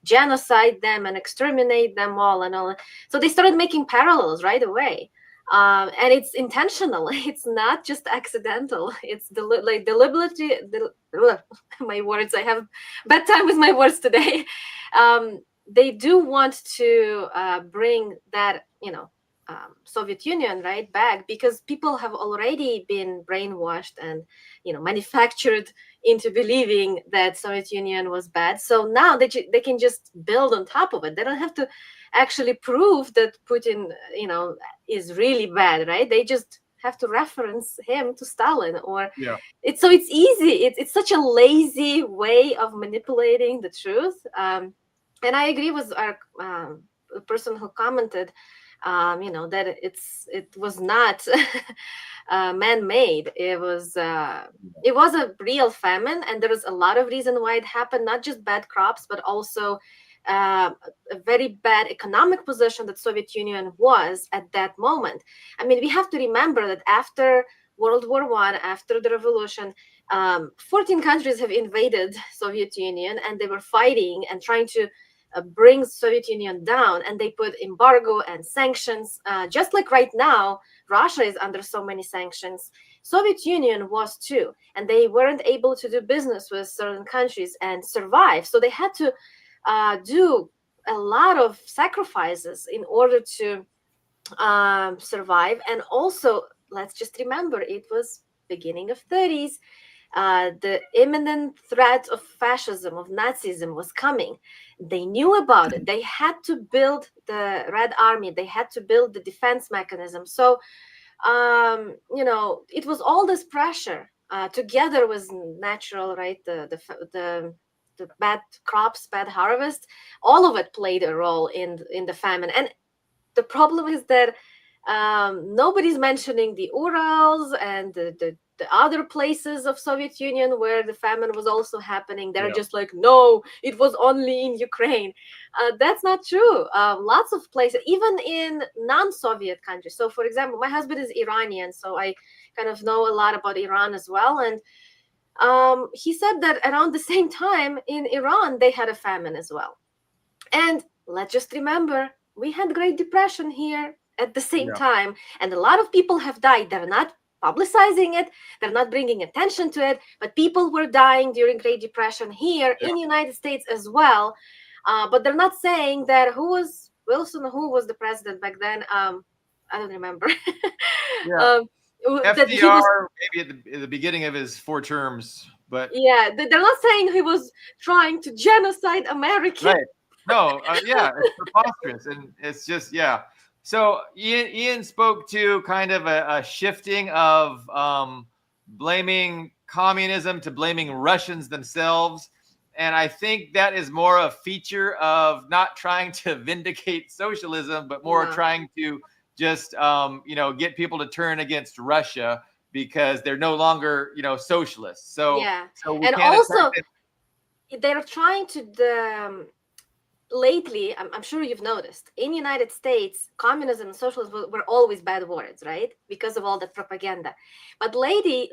genocide them and exterminate them all and all. So they started making parallels right away. And it's intentional. It's not just accidental. It's deliberately. My words. I have bad time with my words today. They do want to bring that, Soviet Union right back because people have already been brainwashed and, manufactured into believing that Soviet Union was bad. So now they can just build on top of it. They don't have to actually prove that Putin, is really bad, right? They just have to reference him to Stalin it's easy. It's such a lazy way of manipulating the truth. And I agree with our the person who commented, that it was not man-made. It was a real famine, and there was a lot of reason why it happened. Not just bad crops, but also a very bad economic position that Soviet Union was at that moment. I mean, we have to remember that after World War I, after the revolution, 14 countries have invaded Soviet Union, and they were fighting and trying to bring Soviet Union down, and they put embargo and sanctions. Just like right now, Russia is under so many sanctions. Soviet Union was too, and they weren't able to do business with certain countries and survive. So they had to do a lot of sacrifices in order to survive. And also, let's just remember, it was beginning of 30s. The imminent threat of fascism, of Nazism was coming. They knew about it. They had to build the Red Army. They had to build the defense mechanism. So, it was all this pressure together with natural, right? The bad crops, bad harvest, all of it played a role in the famine. And the problem is that nobody's mentioning the Urals and the the other places of Soviet Union where the famine was also happening. They're Yeah. just like, no, it was only in Ukraine. That's not true. Lots of places, even in non-Soviet countries. So, for example, my husband is Iranian, so I kind of know a lot about Iran as well. And he said that around the same time in Iran, they had a famine as well. And let's just remember, we had Great Depression here at the same time, and a lot of people have died. They're not publicizing it, they're not bringing attention to it, but people were dying during Great Depression here in the United States as well. But they're not saying that who was the president back then? I don't remember. FDR, that he was, maybe at the beginning of his 4 terms, but they're not saying he was trying to genocide Americans. right. No, it's preposterous, and it's just So Ian spoke to kind of a shifting of blaming communism to blaming Russians themselves, and I think that is more a feature of not trying to vindicate socialism, but more trying to just get people to turn against Russia because they're no longer socialists. So and also they're trying to lately, I'm sure you've noticed, in the United States, communism and socialism were always bad words, right? Because of all that propaganda. But lately,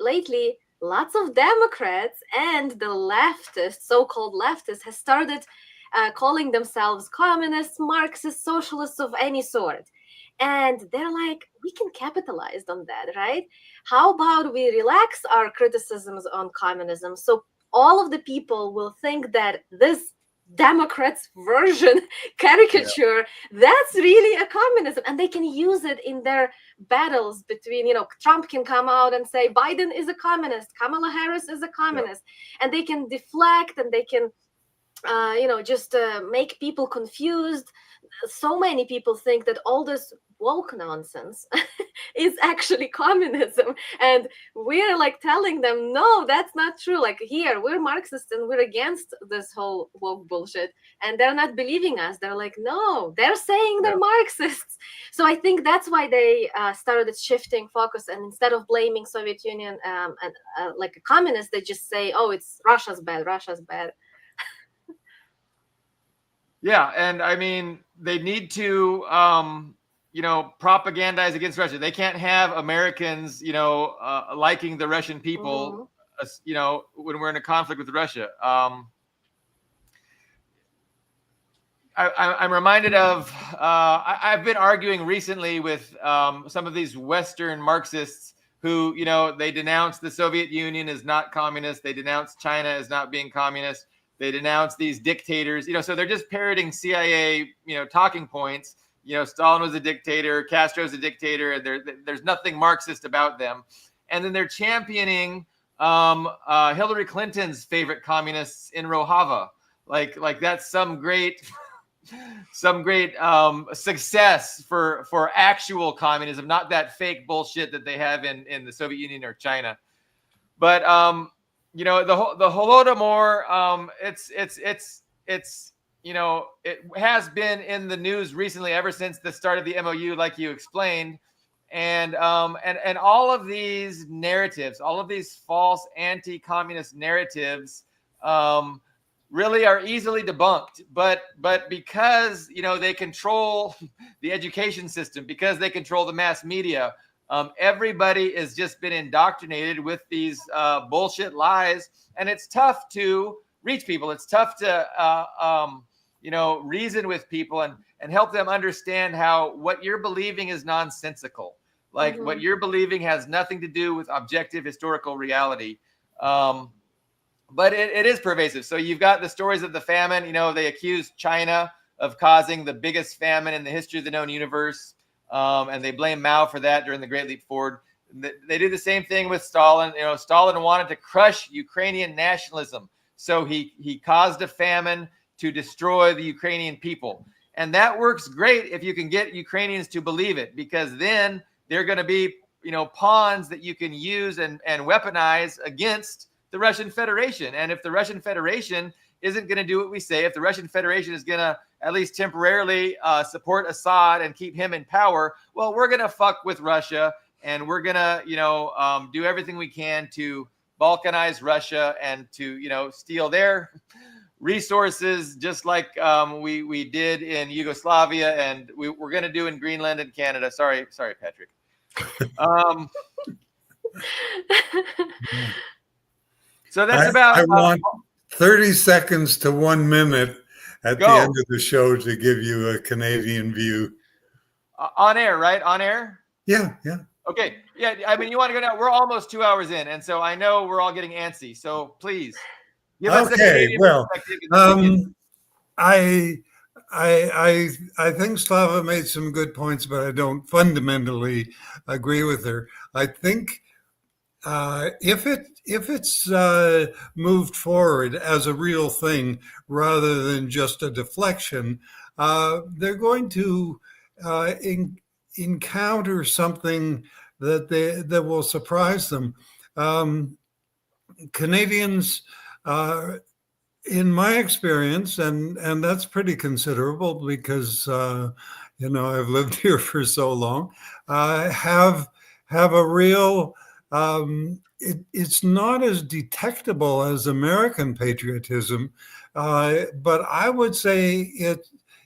lots of Democrats and the leftists, so-called leftists, has started calling themselves communists, Marxists, socialists of any sort. And they're like, we can capitalize on that, right? How about we relax our criticisms on communism so all of the people will think that this Democrats version caricature, that's really a communism, and they can use it in their battles between, Trump can come out and say Biden is a communist, Kamala Harris is a communist, and they can deflect and they can just make people confused. So many people think that all this woke nonsense is actually communism, and we're like telling them, no, that's not true. Like, here we're Marxists and we're against this whole woke bullshit, and they're not believing us. They're like, no, they're saying they're Marxists. So I think that's why they started shifting focus, and instead of blaming Soviet Union and like a communist, they just say, oh, it's Russia's bad. Yeah, and I mean, they need to, propagandize against Russia. They can't have Americans, liking the Russian people, when we're in a conflict with Russia. I'm reminded of, I've been arguing recently with some of these Western Marxists who, they denounce the Soviet Union as not communist. They denounce China as not being communist. They denounce these dictators, so they're just parroting CIA, talking points. Stalin was a dictator, Castro's a dictator, and there's nothing Marxist about them. And then they're championing Hillary Clinton's favorite communists in Rojava, like that's some great success for actual communism, not that fake bullshit that they have in the Soviet Union or China. But the Holodomor, it has been in the news recently ever since the start of the MOU, like you explained, and all of these narratives, all of these false anti-communist narratives, really are easily debunked. But because they control the education system, because they control the mass media. Everybody has just been indoctrinated with these bullshit lies, and it's tough to reach people. It's tough to, reason with people and help them understand how what you're believing is nonsensical. Like what you're believing has nothing to do with objective historical reality. But it is pervasive. So you've got the stories of the famine. They accused China of causing the biggest famine in the history of the known universe. And they blame Mao for that during the Great Leap Forward. They do the same thing with Stalin. Stalin wanted to crush Ukrainian nationalism. So he caused a famine to destroy the Ukrainian people. And that works great if you can get Ukrainians to believe it, because then they're going to be, pawns that you can use and weaponize against the Russian Federation. And if the Russian Federation isn't going to do what we say, if the Russian Federation is going to at least temporarily support Assad and keep him in power, well, we're going to fuck with Russia and we're gonna, do everything we can to balkanize Russia and to, steal their resources, just like we did in Yugoslavia, and we're gonna do in Greenland and Canada. Sorry, Patrick. So that's about. I want 30 seconds to 1 minute at the end of the show to give you a Canadian view. On air, right? On air? Yeah. Okay. Yeah. I mean, you want to go now? We're almost 2 hours in, and so I know we're all getting antsy. So please give us the Canadian perspective. I think Slava made some good points, but I don't fundamentally agree with her. I think if it's moved forward as a real thing rather than just a deflection, they're going to encounter something that will surprise them. Canadians, in my experience, and that's pretty considerable because I've lived here for so long, have a real. It's not as detectable as American patriotism, but I would say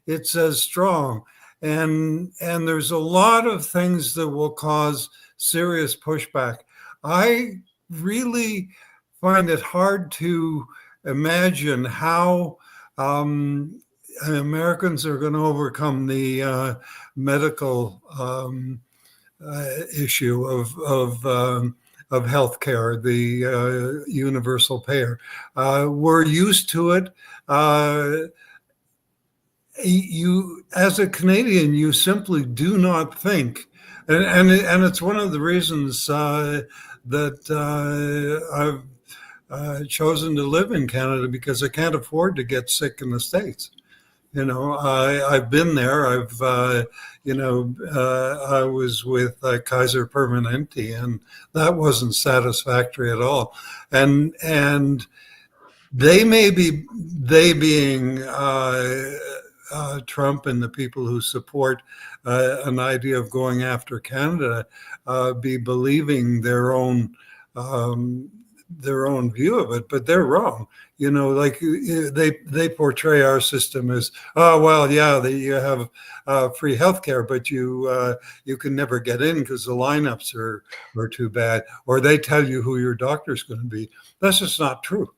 it's as strong. And there's a lot of things that will cause serious pushback. I really find it hard to imagine how Americans are going to overcome the medical issue of healthcare, the universal payer. We're used to it. You, as a Canadian, you simply do not think, and it's one of the reasons that I've chosen to live in Canada, because I can't afford to get sick in the States. I've been there. I was with Kaiser Permanente, and that wasn't satisfactory at all. And they being Trump and the people who support an idea of going after Canada, be believing their own view of it, but they're wrong. Like they portray our system as, you have free healthcare, but you can never get in because the lineups are too bad, or they tell you who your doctor's going to be. That's just not true.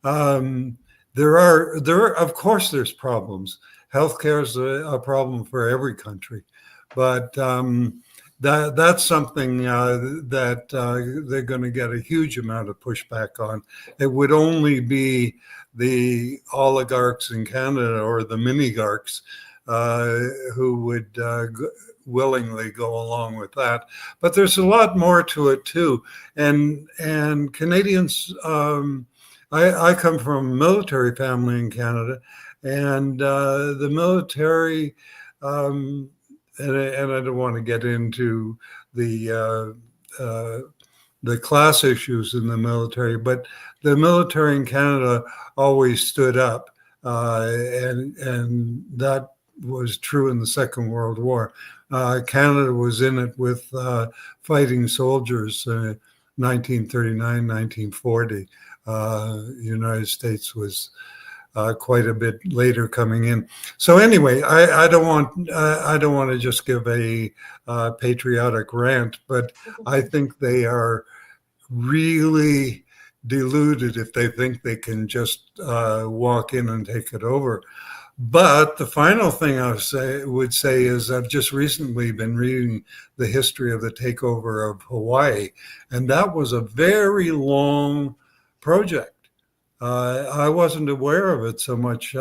There are, of course, there's problems. Healthcare is a problem for every country, but that's something that they're going to get a huge amount of pushback on. It would only be the oligarchs in Canada or the minigarchs who would willingly go along with that. But there's a lot more to it too. And Canadians, I come from a military family in Canada, and the military, and I don't want to get into the class issues in the military, but the military in Canada always stood up, and that was true in the Second World War. Canada was in it with fighting soldiers, 1939, 1940. United States was quite a bit later coming in. So anyway, I don't want to just give a patriotic rant, but I think they are really deluded if they think they can just walk in and take it over. But the final thing I would say is I've just recently been reading the history of the takeover of Hawaii, and that was a very long project. I wasn't aware of it so much.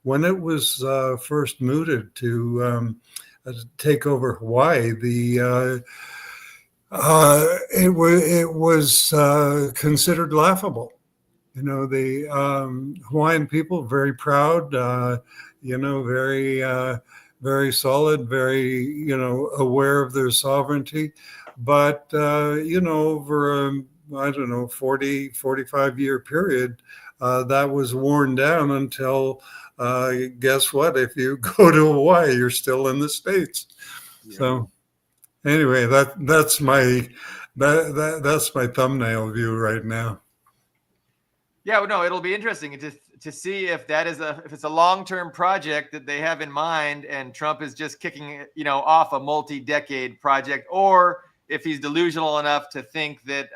When it was first mooted to take over Hawaii, it was considered laughable. The Hawaiian people, very proud, very solid, very, aware of their sovereignty. But, over 45-year period, that was worn down until, guess what? If you go to Hawaii, you're still in the States. Yeah. So Anyway, that's my thumbnail view right now. Yeah, no, it'll be interesting to see if that is if it's a long-term project that they have in mind, and Trump is just kicking off a multi-decade project, or if he's delusional enough to think that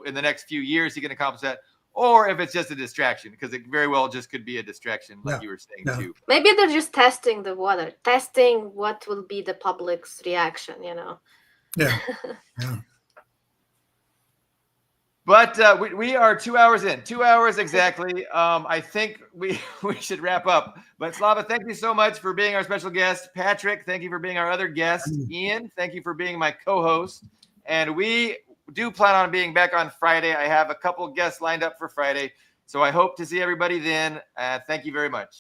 in the next few years he can accomplish that, or if it's just a distraction, because it very well just could be a distraction, like you were saying too. Maybe they're just testing the water, testing what will be the public's reaction. Yeah. But we are 2 hours in, 2 hours exactly. I think we should wrap up. But Slava, thank you so much for being our special guest. Patrick, thank you for being our other guest. Ian, thank you for being my co-host. And we do plan on being back on Friday. I have a couple guests lined up for Friday. So I hope to see everybody then. Thank you very much.